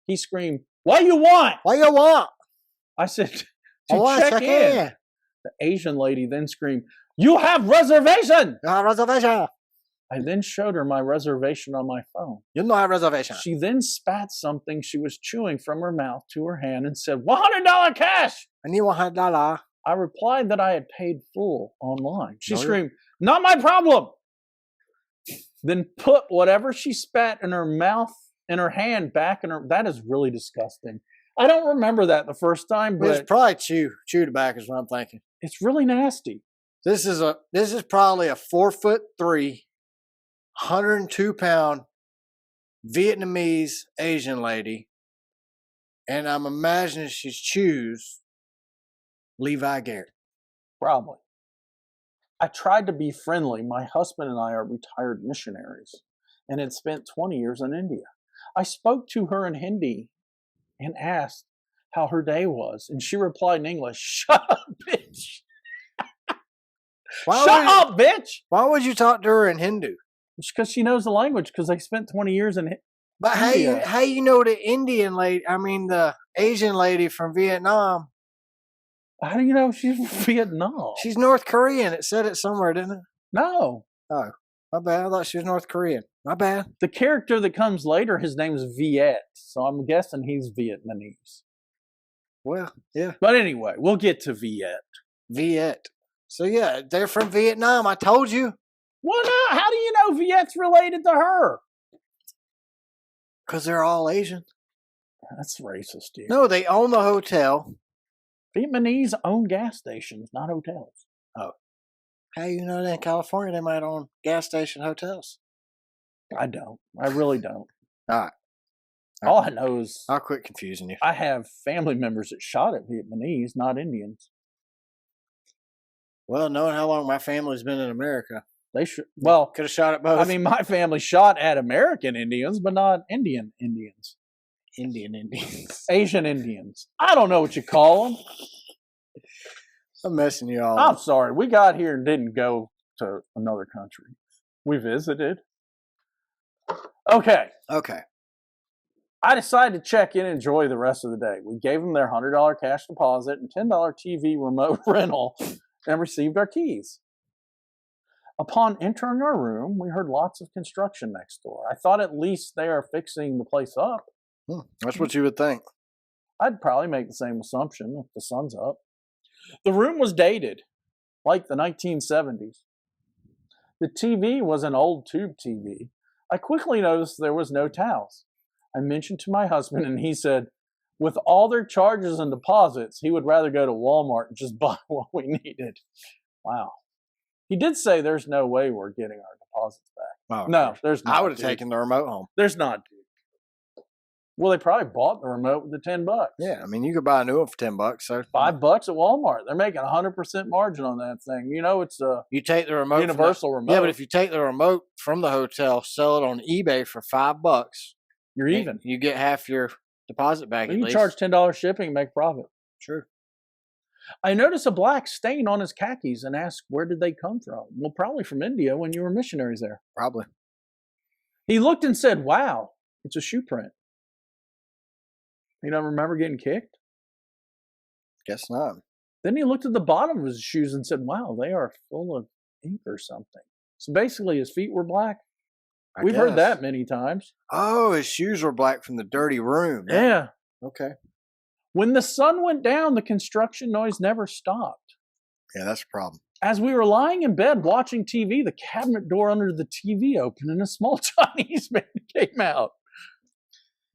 S2: He screamed, "What you want?"
S1: What you want?
S2: I said,
S1: I
S2: "To
S1: want
S2: check in." The Asian lady then screamed, "You have reservation!"
S1: Reservation.
S2: I then showed her my reservation on my phone.
S1: You know I have reservation.
S2: She then spat something she was chewing from her mouth to her hand and said, $100 cash!
S1: I need $100.
S2: I replied that I had paid full online. She
S1: No,
S2: screamed, "Not my problem!" Then put whatever she spat in her mouth and her hand back in her. That is really disgusting. I don't remember that the first time,
S1: It's
S2: but
S1: probably chew tobacco is what I'm thinking.
S2: it's really nasty.
S1: This is probably a 4'3", 102-pound Vietnamese Asian lady, and I'm imagining she chews Levi Garrett.
S2: Probably. I tried to be friendly. My husband and I are retired missionaries and had spent 20 years in India. I spoke to her in Hindi and asked how her day was, and she replied in English, "Shut up, bitch. Shut up, bitch."
S1: Why would you talk to her in Hindu?
S2: It's because she knows the language because they spent 20 years in
S1: But
S2: India.
S1: how you know the Indian lady? I mean the Asian lady from Vietnam.
S2: How do you know she's from Vietnam?
S1: She's North Korean. It said it somewhere, didn't it?
S2: No.
S1: Oh, my bad. I thought she was North Korean. My bad.
S2: The character that comes later, his name is Viet, so I'm guessing he's Vietnamese.
S1: Well, yeah,
S2: But anyway, we'll get to Viet.
S1: Viet. So yeah, they're from Vietnam. I told you.
S2: Well, no, how do you know Viet's related to her?
S1: Because they're all Asian.
S2: That's racist, dude.
S1: No, they own the hotel.
S2: Vietnamese own gas stations, not hotels.
S1: Oh. How you know that in California they might own gas station hotels?
S2: I don't. I really don't.
S1: All right.
S2: All I know is
S1: I'll quit confusing you.
S2: I have family members that shot at Vietnamese, not Indians.
S1: Well, knowing how long my family's been in America,
S2: They should. Well,
S1: could have shot at both.
S2: I mean, my family shot at American Indians, but not Indian Indians.
S1: Indian Indians.
S2: Asian Indians. I don't know what you call them.
S1: I'm messing you all
S2: I'm
S1: up.
S2: sorry. We got here and didn't go to another country. We visited. Okay.
S1: Okay.
S2: I decided to check in and enjoy the rest of the day. We gave them their $100 cash deposit and $10 TV remote rental and received our keys. Upon entering our room, we heard lots of construction next door. I thought at least they are fixing the place up.
S1: That's what you would think.
S2: I'd probably make the same assumption if the sun's up. The room was dated, like the 1970s. The TV was an old tube TV. I quickly noticed there was no towels. I mentioned to my husband, and he said, with all their charges and deposits, he would rather go to Walmart and just buy what we needed. Wow. He did say there's no way we're getting our deposits back.
S1: Oh,
S2: No, there's not.
S1: I would have
S2: dude.
S1: taken the remote home.
S2: There's not, dude. Well, they probably bought the remote with the $10.
S1: Yeah, I mean, you could buy a new one for $10. So
S2: $5 at Walmart. They're making 100% margin on that thing. You know, it's a
S1: you take the remote.
S2: universal remote.
S1: Yeah, but if you take the remote from the hotel, sell it on eBay for $5,
S2: you're even.
S1: You get half your deposit back.
S2: Well,
S1: at
S2: you
S1: least.
S2: charge $10 shipping and make profit.
S1: Sure.
S2: I noticed a black stain on his khakis and asked, where did they come from? Well, probably from India when you were missionaries there.
S1: Probably.
S2: He looked and said, wow, it's a shoe print. You don't remember getting kicked?
S1: Guess not.
S2: Then he looked at the bottom of his shoes and said, wow, they are full of ink or something. So basically his feet were black. We've heard that many times.
S1: Oh, his shoes were black from the dirty room.
S2: Yeah.
S1: Okay.
S2: When the sun went down, the construction noise never stopped.
S1: Yeah, that's a problem.
S2: As we were lying in bed watching TV, the cabinet door under the TV opened and a small Chinese man came out.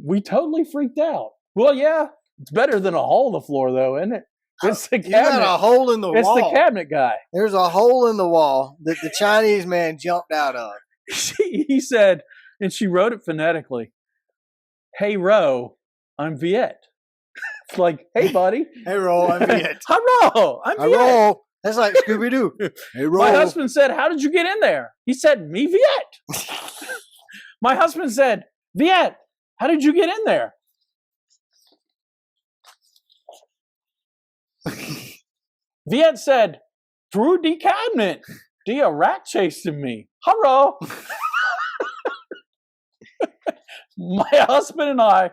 S2: We totally freaked out. Well, yeah, it's better than a hole in the floor, though, isn't it? It's the
S1: You got
S2: cabinet.
S1: a hole in the
S2: It's
S1: wall.
S2: the cabinet guy.
S1: There's a hole in the wall that the Chinese man jumped out of.
S2: He said, and she wrote it phonetically, "Hey, Ro, I'm Viet." It's like, hey, buddy.
S1: Hey, Ro, I'm Viet.
S2: Hi, Ro, I'm
S1: Hey,
S2: Viet.
S1: Ro. That's like Scooby-Doo. Hey, Ro.
S2: My husband said, how did you get in there? He said, me, Viet. My husband said, Viet, how did you get in there? Viet said, through the cabinet. The rat chasing me. Hello. My husband and I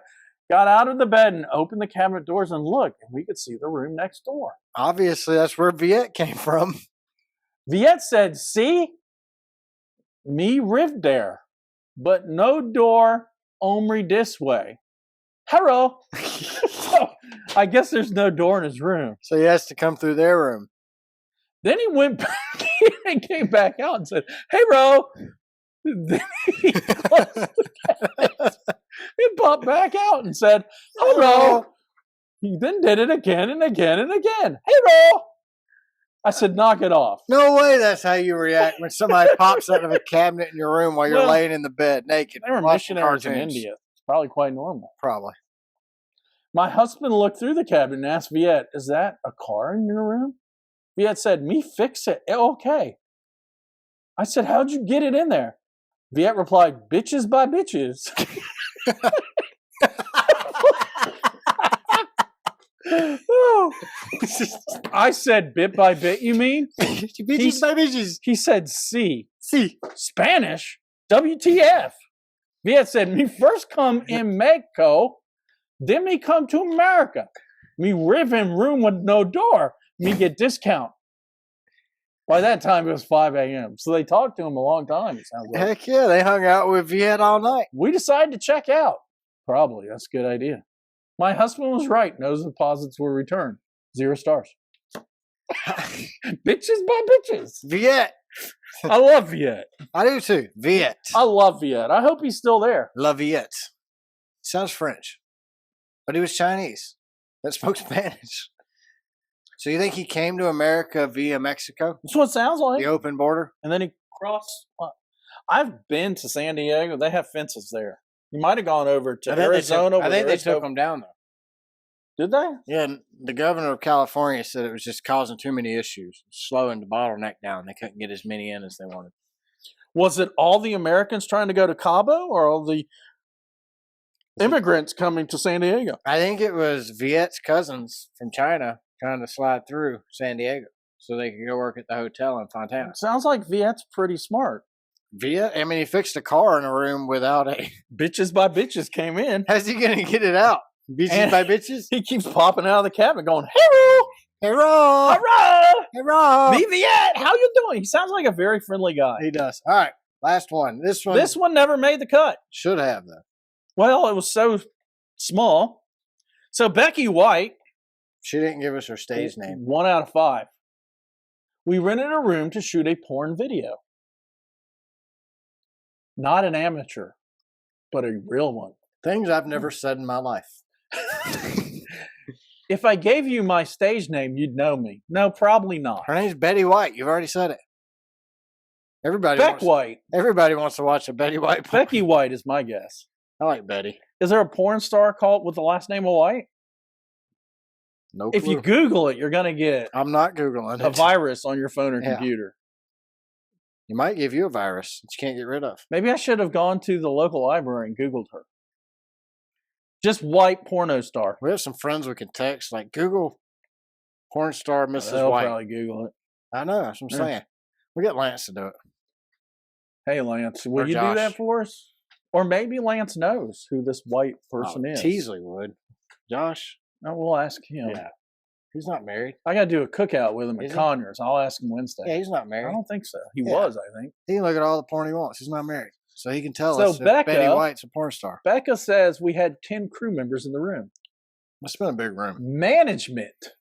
S2: got out of the bed and opened the cabinet doors and looked, and we could see the room next door.
S1: Obviously, that's where Viet came from.
S2: Viet said, see, me lived there, but no door only this way. Hello. So I guess there's no door in his room.
S1: So he has to come through their room.
S2: Then he went back in and came back out and said, hey, Ro. Then he closed the cabinet and popped back out and said, hello. He then did it again and again and again. Hey, Ro. I said, knock it off.
S1: No way that's how you react when somebody pops out of a cabinet in your room while you're laying in the bed naked.
S2: They were
S1: watching
S2: missionaries in
S1: cartoons.
S2: India. It's probably quite normal.
S1: Probably.
S2: My husband looked through the cabinet and asked Viet, is that a car in your room? Viet said, me fix it. Okay. I said, how'd you get it in there? Viet replied, bitches by bitches. Oh. I said, bit by bit, you mean?
S1: Bitches by bitches.
S2: He said, C.
S1: See.
S2: Spanish? WTF? Viet said, me first come in Mexico, then me come to America. Me live in room with no door. Me get discount. By that time, it was 5 a.m. So they talked to him a long time, it sounds like.
S1: Heck yeah, they hung out with Viet all night.
S2: We decided to check out. Probably. That's a good idea. My husband was right. No deposits were returned. 0 stars. Bitches by bitches.
S1: Viet.
S2: I love Viet.
S1: I do too. Viet.
S2: I love Viet. I hope he's still there.
S1: La Viet. Sounds French. But he was Chinese. That spoke Spanish. So you think he came to America via Mexico?
S2: That's what it sounds like.
S1: The open border?
S2: And then he crossed. I've been to San Diego. They have fences there. You might have gone over to Arizona.
S1: I think they took them down, though.
S2: Did they?
S1: Yeah, and the governor of California said it was just causing too many issues, slowing the bottleneck down. They couldn't get as many in as they wanted.
S2: Was it all the Americans trying to go to Cabo or all the immigrants coming to San Diego?
S1: I think it was Viet's cousins from China trying to slide through San Diego so they could go work at the hotel in Fontana.
S2: Sounds like Viet's pretty smart.
S1: Viet? I mean, he fixed a car in a room without a...
S2: Bitches by bitches came in.
S1: How's he going to get it out? Bitches
S2: And
S1: by bitches?
S2: He keeps popping out of the cabinet going, hello,
S1: Hey, Ro!
S2: hello,
S1: Hey, Ro!
S2: me Viet, how you doing? He sounds like a very friendly guy.
S1: He does. All right, last one. This one
S2: never made the cut.
S1: should have, though.
S2: Well, it was so small. So Becky White,
S1: She didn't give us her stage name.
S2: 1 out of 5. We rented a room to shoot a porn video. Not an amateur, but a real one.
S1: Things I've never said in my life.
S2: If I gave you my stage name, you'd know me. No, probably not.
S1: Her name's Betty White. You've already said it. Everybody
S2: Beck
S1: wants,
S2: White.
S1: everybody wants to watch a Betty White porn.
S2: Becky White is my guess.
S1: I like Betty.
S2: Is there a porn star called with the last name of White?
S1: No
S2: If
S1: clue.
S2: you Google it, you're going to get
S1: I'm not Googling
S2: a
S1: it.
S2: virus on your phone or
S1: Yeah.
S2: computer.
S1: You might give you a virus that you can't get rid of.
S2: Maybe I should have gone to the local library and Googled her. Just white porno star.
S1: We have some friends we can text, like Google porn star Mrs.
S2: They'll
S1: White.
S2: probably Google it.
S1: I know, that's what I'm
S2: Yeah.
S1: saying. We get Lance to do it.
S2: Hey, Lance, will
S1: Or
S2: you do
S1: Josh.
S2: that for us? Or maybe Lance knows who this white person is.
S1: Teasley would. Josh?
S2: Oh, we'll ask him.
S1: Yeah. He's not married.
S2: I got to do a cookout with him
S1: Is
S2: at
S1: he?
S2: Conyers. I'll ask him Wednesday.
S1: Yeah, he's not
S2: I
S1: married.
S2: don't think so. He
S1: Yeah.
S2: was, I think.
S1: He can look at all the porn he wants. He's not married. So he can tell
S2: So
S1: us if
S2: Becca-
S1: Betty White's a porn star.
S2: Becca says we had 10 crew members in the room.
S1: Must have been a big room.
S2: Management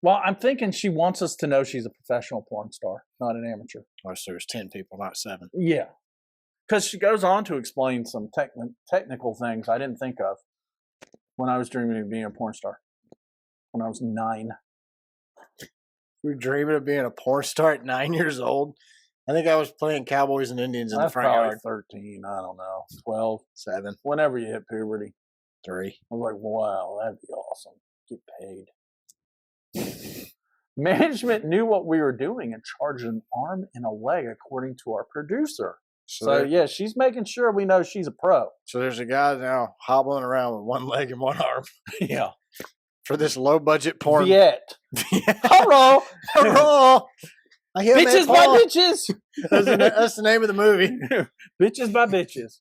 S2: Well, I'm thinking she wants us to know she's a professional porn star, not an amateur.
S1: Oh, so there's 10 people, not 7.
S2: Yeah. Because she goes on to explain some technical things I didn't think of when I was dreaming of being a porn star when I was 9.
S1: You were dreaming of being a porn star at 9 years old? I think I was playing Cowboys and Indians in the front yard.
S2: 13, I don't know, 12,
S1: 7,
S2: whenever you hit puberty.
S1: 3.
S2: I was like, wow, that'd be awesome. Get paid. Management knew what we were doing and charged an arm and a leg, according to our producer. So yeah, she's making sure we know she's a pro.
S1: So there's a guy now hobbling around with one leg and one arm.
S2: Yeah.
S1: For this low budget porn.
S2: Viet. Hello.
S1: Hello.
S2: Bitches by bitches.
S1: That's the name of the movie.
S2: Bitches by bitches.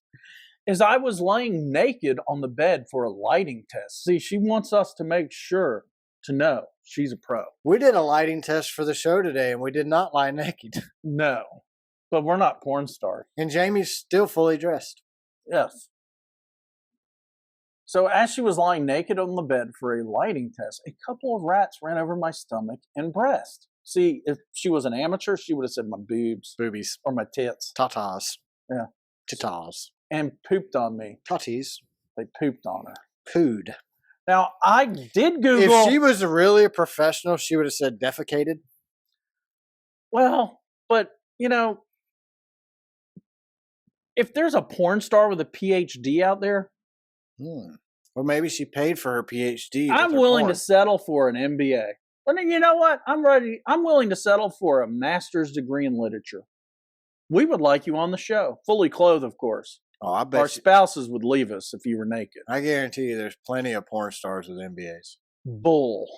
S2: As I was laying naked on the bed for a lighting test. See, she wants us to make sure to know she's a pro.
S1: We did a lighting test for the show today, and we did not lie naked.
S2: No. But we're not porn stars.
S1: And Jamie's still fully dressed.
S2: Yes. So as she was lying naked on the bed for a lighting test, a couple of rats ran over my stomach and breast. See, if she was an amateur, she would have said my boobs.
S1: Boobies.
S2: Or my tits.
S1: Tatas.
S2: Yeah.
S1: Tatas.
S2: And pooped on me.
S1: Tutties.
S2: They pooped on her.
S1: Pooed.
S2: Now, I did Google.
S1: If she was really a professional, she would have said defecated.
S2: Well, but, you know, if there's a porn star with a PhD out there.
S1: Well, maybe she paid for her PhD.
S2: I'm willing to settle for an MBA. Well, you know what? I'm ready. I'm willing to settle for a master's degree in literature. We would like you on the show. Fully clothed, of course.
S1: Oh, I bet
S2: our spouses would leave us if you were naked.
S1: I guarantee you there's plenty of porn stars with MBAs.
S2: Bull.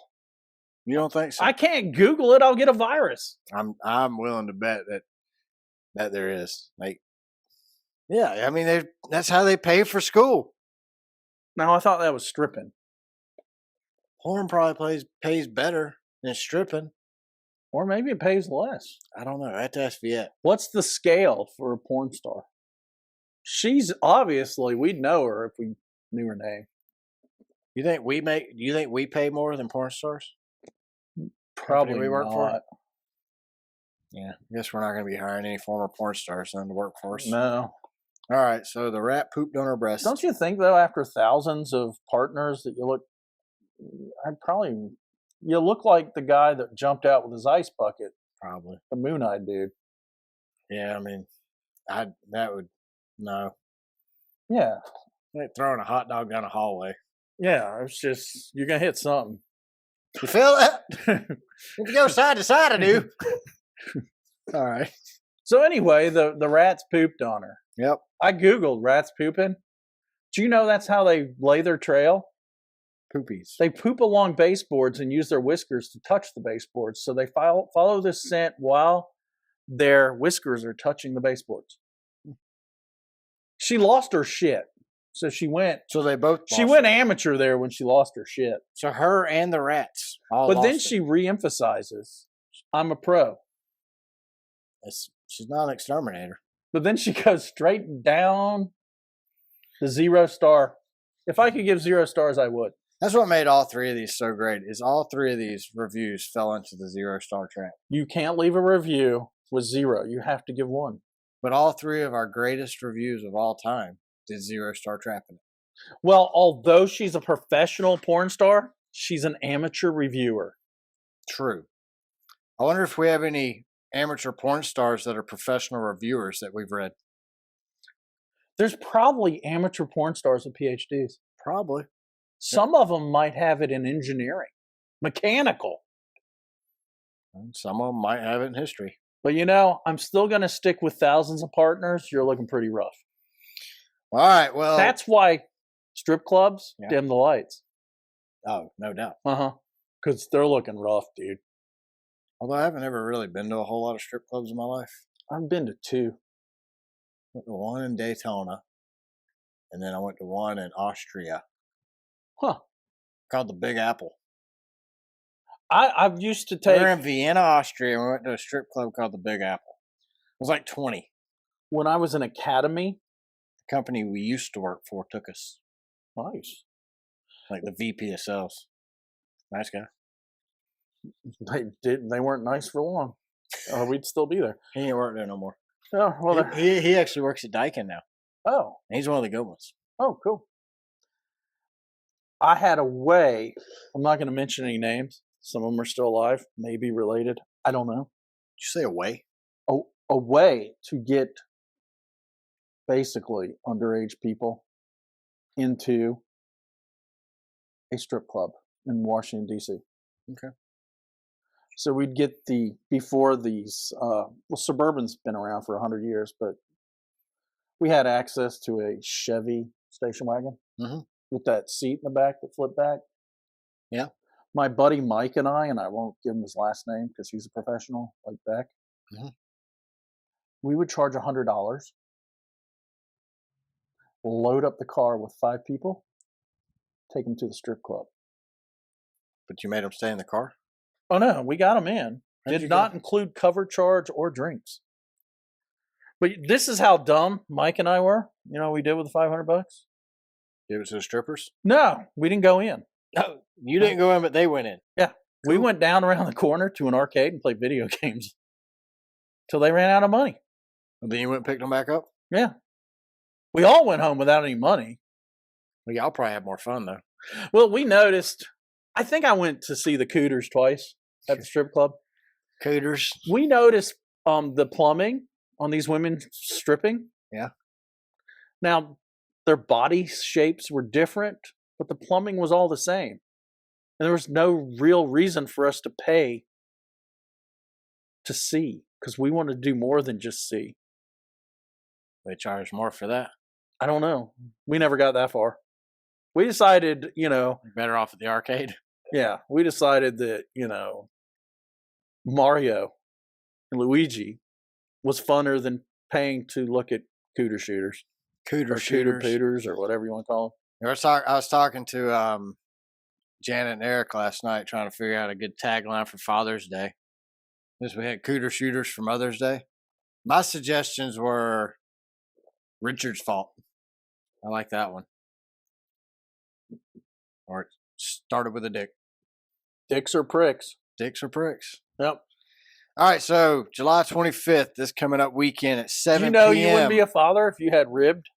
S1: You don't think so?
S2: I can't Google it. I'll get a virus.
S1: I'm willing to bet that there is. Like, yeah, I mean, that's how they pay for school.
S2: Now, I thought that was stripping.
S1: Porn probably pays better than stripping.
S2: Or maybe it pays less.
S1: I don't know. I have to ask Viet.
S2: What's the scale for a porn star? She's obviously, we'd know her if we knew her name.
S1: You think we pay more than porn stars?
S2: Probably
S1: we work
S2: not.
S1: For? Yeah, I guess we're not going to be hiring any former porn stars then to work for us.
S2: No.
S1: All right, so the rat pooped on her breast.
S2: Don't you think, though, after thousands of partners that you look like the guy that jumped out with his ice bucket.
S1: Probably.
S2: The moon-eyed dude.
S1: Yeah, I mean, no.
S2: Yeah.
S1: Like throwing a hot dog down a hallway.
S2: Yeah, it's just, you're going to hit something.
S1: You feel that? If you go side to side, I do. All right.
S2: So anyway, the rats pooped on her.
S1: Yep.
S2: I Googled rats pooping. Do you know that's how they lay their trail?
S1: Poopies.
S2: They poop along baseboards and use their whiskers to touch the baseboards. So they follow this scent while their whiskers are touching the baseboards. She lost her shit. So she went.
S1: So they both.
S2: She went amateur there when she lost her shit.
S1: So her and the rats.
S2: But then she reemphasizes, "I'm a pro."
S1: She's not an exterminator.
S2: But then she goes straight down the 0 star. If I could give 0 stars, I would.
S1: That's what made all 3 of these so great. Is all 3 of these reviews fell into the 0 star trap.
S2: You can't leave a review with 0. You have to give 1.
S1: But all 3 of our greatest reviews of all time did 0 star trap in it.
S2: Well, although she's a professional porn star, she's an amateur reviewer.
S1: True. I wonder if we have any amateur porn stars that are professional reviewers that we've read.
S2: There's probably amateur porn stars with PhDs.
S1: Probably.
S2: Some of them might have it in engineering, mechanical.
S1: And some of them might have it in history.
S2: But you know, I'm still going to stick with thousands of partners. You're looking pretty rough.
S1: All right, well.
S2: That's why strip clubs dim the lights.
S1: Oh, no doubt.
S2: Because they're looking rough, dude.
S1: Although I haven't ever really been to a whole lot of strip clubs in my life.
S2: I've been to 2.
S1: Went to one in Daytona, and then I went to one in Austria. Called the Big Apple.
S2: I've used to take.
S1: We were in Vienna, Austria, and we went to a strip club called the Big Apple. It was like 20.
S2: When I was in academy,
S1: the company we used to work for took us.
S2: Nice.
S1: Like the VP of sales. Nice guy.
S2: They weren't nice for long, or we'd still be there.
S1: He ain't working there no more.
S2: Oh, well,
S1: He actually works at Daikin now.
S2: oh,
S1: He's one of the good ones.
S2: oh, cool. I had a way. I'm not going to mention any names. Some of them are still alive, maybe related. I don't know.
S1: Did you say away?
S2: A way to get basically underage people into a strip club in Washington, D.C.
S1: Okay.
S2: So we'd get before these, Suburban's been around for 100 years, but we had access to a Chevy station wagon with that seat in the back that flipped back.
S1: Yeah.
S2: My buddy Mike and I won't give him his last name because he's a professional like Beck, we would charge $100, load up the car with 5 people, take them to the strip club.
S1: But you made them stay in the car?
S2: Oh, no, we got them in. Did not include cover charge or drinks. But this is how dumb Mike and I were. You know what we did with the $500?
S1: Give it to the strippers?
S2: No, we didn't go in.
S1: No, you didn't go in, but they went in.
S2: Yeah. Cool. We went down around the corner to an arcade and played video games till they ran out of money.
S1: And then you went and picked them back up?
S2: Yeah. We all went home without any money.
S1: Well, y'all probably had more fun, though.
S2: Well, we noticed. I think I went to see the Cooters twice at the strip club.
S1: Cooters.
S2: We noticed the plumbing on these women stripping.
S1: Yeah.
S2: Now, their body shapes were different, but the plumbing was all the same. And there was no real reason for us to pay to see, because we wanted to do more than just see.
S1: They charge more for that?
S2: I don't know. We never got that far. We decided,
S1: You're better off at the arcade.
S2: Yeah, we decided that, Mario and Luigi was funner than paying to look at cooter shooters.
S1: Cooter
S2: shooters. Cooter pooters, or whatever you want to call them.
S1: I was talking to Janet and Eric last night trying to figure out a good tagline for Father's Day. Since we had cooter shooters for Mother's Day. My suggestions were Richard's fault. I like that one. Or it started with a dick.
S2: Dicks or pricks?
S1: Dicks or pricks.
S2: Yep.
S1: All right, so July 25th, this coming up weekend at 7
S2: p.m.
S1: p.m.
S2: You wouldn't be a father if you had ribbed?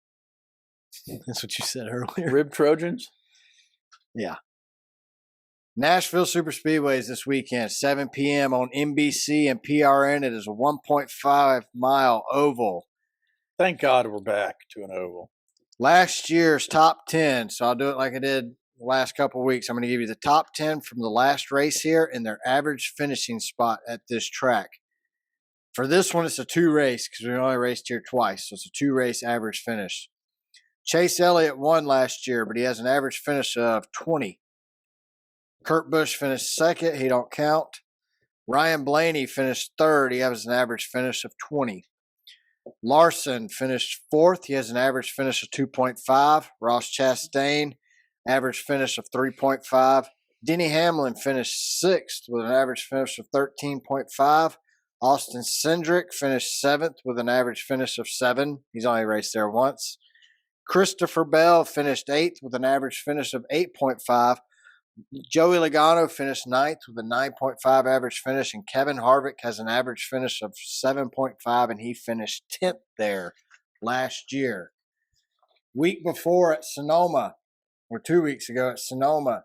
S1: That's what you said earlier.
S2: Ribbed Trojans?
S1: Yeah. Nashville Super Speedway is this weekend, 7 p.m. on NBC and PRN. It is a 1.5-mile oval.
S2: Thank God we're back to an oval.
S1: Last year's top 10, so I'll do it like I did the last couple of weeks. I'm going to give you the top 10 from the last race here and their average finishing spot at this track. For this one, it's a 2-race because we only raced here twice, so it's a 2-race average finish. Chase Elliott won last year, but he has an average finish of 20. Kurt Busch finished second. He don't count. Ryan Blaney finished third. He has an average finish of 20. Larson finished fourth. He has an average finish of 2.5. Ross Chastain, average finish of 3.5. Denny Hamlin finished sixth with an average finish of 13.5. Austin Cindric finished seventh with an average finish of 7. He's only raced there once. Christopher Bell finished eighth with an average finish of 8.5. Joey Logano finished ninth with a 9.5 average finish, and Kevin Harvick has an average finish of 7.5, and he finished 10th there last year. Week before at Sonoma, or 2 weeks ago at Sonoma,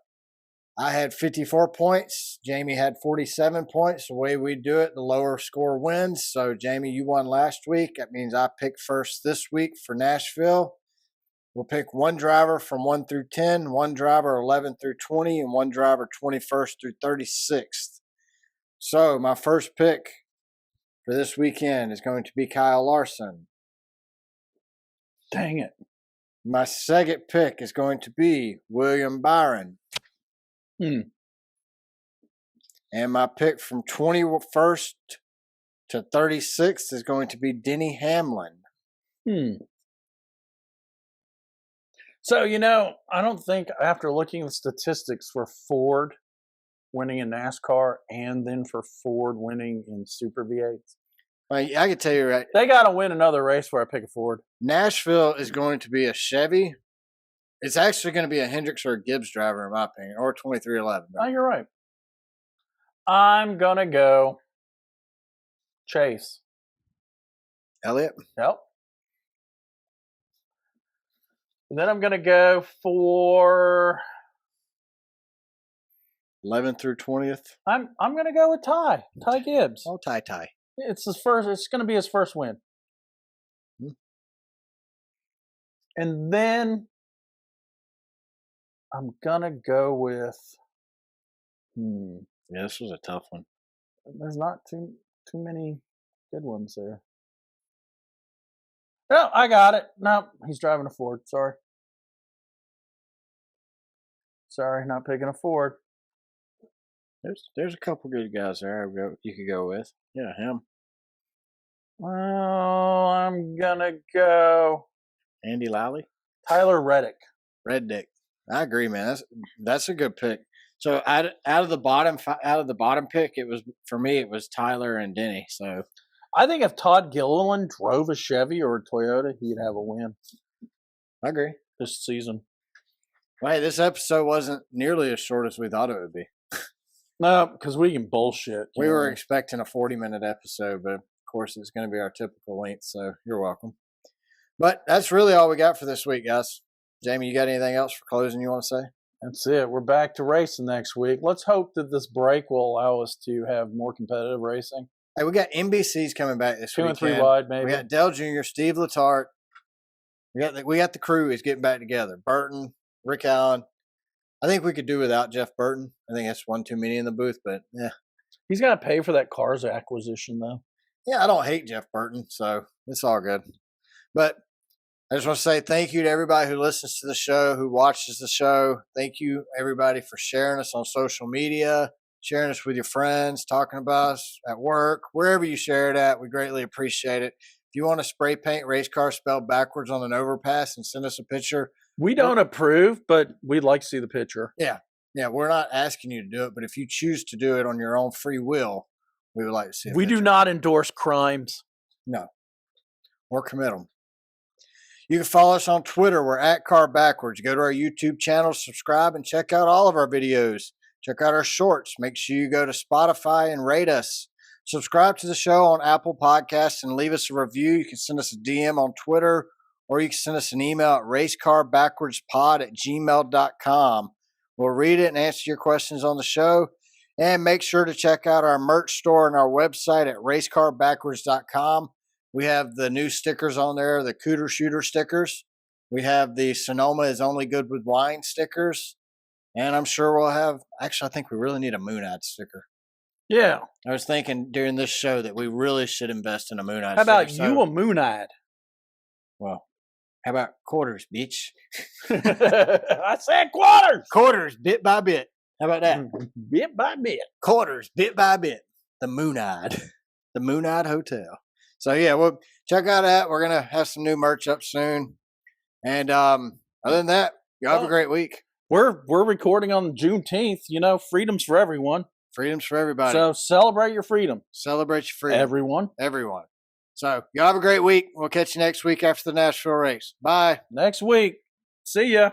S1: I had 54 points. Jamie had 47 points. The way we do it, the lower score wins. So, Jamie, you won last week. That means I picked first this week for Nashville. We'll pick one driver from 1 through 10, one driver 11 through 20, and one driver 21st through 36th. So my first pick for this weekend is going to be Kyle Larson.
S2: Dang it.
S1: My second pick is going to be William Byron. And my pick from 21st to 36th is going to be Denny Hamlin.
S2: So, I don't think after looking at the statistics for Ford winning in NASCAR and then for Ford winning in Super V8s.
S1: I can tell you right.
S2: They got to win another race where I pick a Ford.
S1: Nashville is going to be a Chevy. It's actually going to be a Hendricks or a Gibbs driver, in my opinion, or a 2311.
S2: Oh, you're right. I'm going to go Chase.
S1: Elliot?
S2: Yep. And then I'm going to go for
S1: 11th through 20th.
S2: I'm going to go with Ty Gibbs.
S1: Oh, Ty.
S2: It's going to be his first win. And then I'm going to go with
S1: Yeah, this was a tough one.
S2: There's not too many good ones there. No, I got it. No, he's driving a Ford. Sorry, not picking a Ford.
S1: There's a couple good guys there you could go with. Yeah, him.
S2: Well, I'm gonna go
S1: Andy Lally.
S2: Tyler Reddick.
S1: Red Dick. I agree, man. That's a good pick. So out of the bottom pick, it was Tyler and Denny. So
S2: I think if Todd Gilliland drove a Chevy or a Toyota, he'd have a win.
S1: I agree.
S2: This season.
S1: Well, hey, this episode wasn't nearly as short as we thought it would be.
S2: No, because we can bullshit.
S1: We were expecting a 40-minute episode, but of course it's going to be our typical length, so you're welcome. But that's really all we got for this week, guys. Jamie, you got anything else for closing you want to say?
S2: That's it. We're back to racing next week. Let's hope that this break will allow us to have more competitive racing.
S1: Hey, we got NBC's coming back this weekend.
S2: 2 and 3 wide, maybe.
S1: We got Dale Jr., Steve Letarte. We got the crew is getting back together. Burton, Rick Allen. I think we could do without Jeff Burton. I think that's one too many in the booth, but yeah.
S2: He's got to pay for that Cars acquisition, though.
S1: Yeah, I don't hate Jeff Burton, so it's all good. But I just want to say thank you to everybody who listens to the show, who watches the show. Thank you, everybody, for sharing us on social media, sharing us with your friends, talking about us at work, wherever you share it at. We greatly appreciate it. If you want to spray paint race car spelled backwards on an overpass and send us a picture.
S2: We don't approve, but we'd like to see the picture.
S1: Yeah, we're not asking you to do it, but if you choose to do it on your own free will, we would like to see a
S2: We
S1: picture.
S2: do not endorse crimes.
S1: No. Or commit them. You can follow us on Twitter. We're at Car Backwards. Go to our YouTube channel, subscribe, and check out all of our videos. Check out our shorts. Make sure you go to Spotify and rate us. Subscribe to the show on Apple Podcasts and leave us a review. You can send us a DM on Twitter, or you can send us an email at racecarbackwardspod@gmail.com. We'll read it and answer your questions on the show. And make sure to check out our merch store and our website at racecarbackwards.com. We have the new stickers on there, the Cooter Shooter stickers. We have the Sonoma is only good with wine stickers. And I'm sure we'll have, actually, I think we really need a Moon-Eyed sticker.
S2: Yeah.
S1: I was thinking during this show that we really should invest in a Moon-Eyed
S2: How
S1: sticker.
S2: about you a Moon-Eyed?
S1: Well, how about quarters, bitch?
S2: I said quarters.
S1: Quarters, bit by bit. How about that?
S2: Bit by bit.
S1: Quarters, bit by bit. The Moon-Eyed. The Moon-Eyed Hotel. So, yeah, well, check out that. We're going to have some new merch up soon. And other than that, y'all have a great week.
S2: We're recording on Juneteenth. You know, freedom's for everyone.
S1: Freedom's for everybody.
S2: So celebrate your freedom.
S1: Celebrate your freedom.
S2: Everyone.
S1: So, y'all have a great week. We'll catch you next week after the Nashville race. Bye.
S2: Next week. See ya.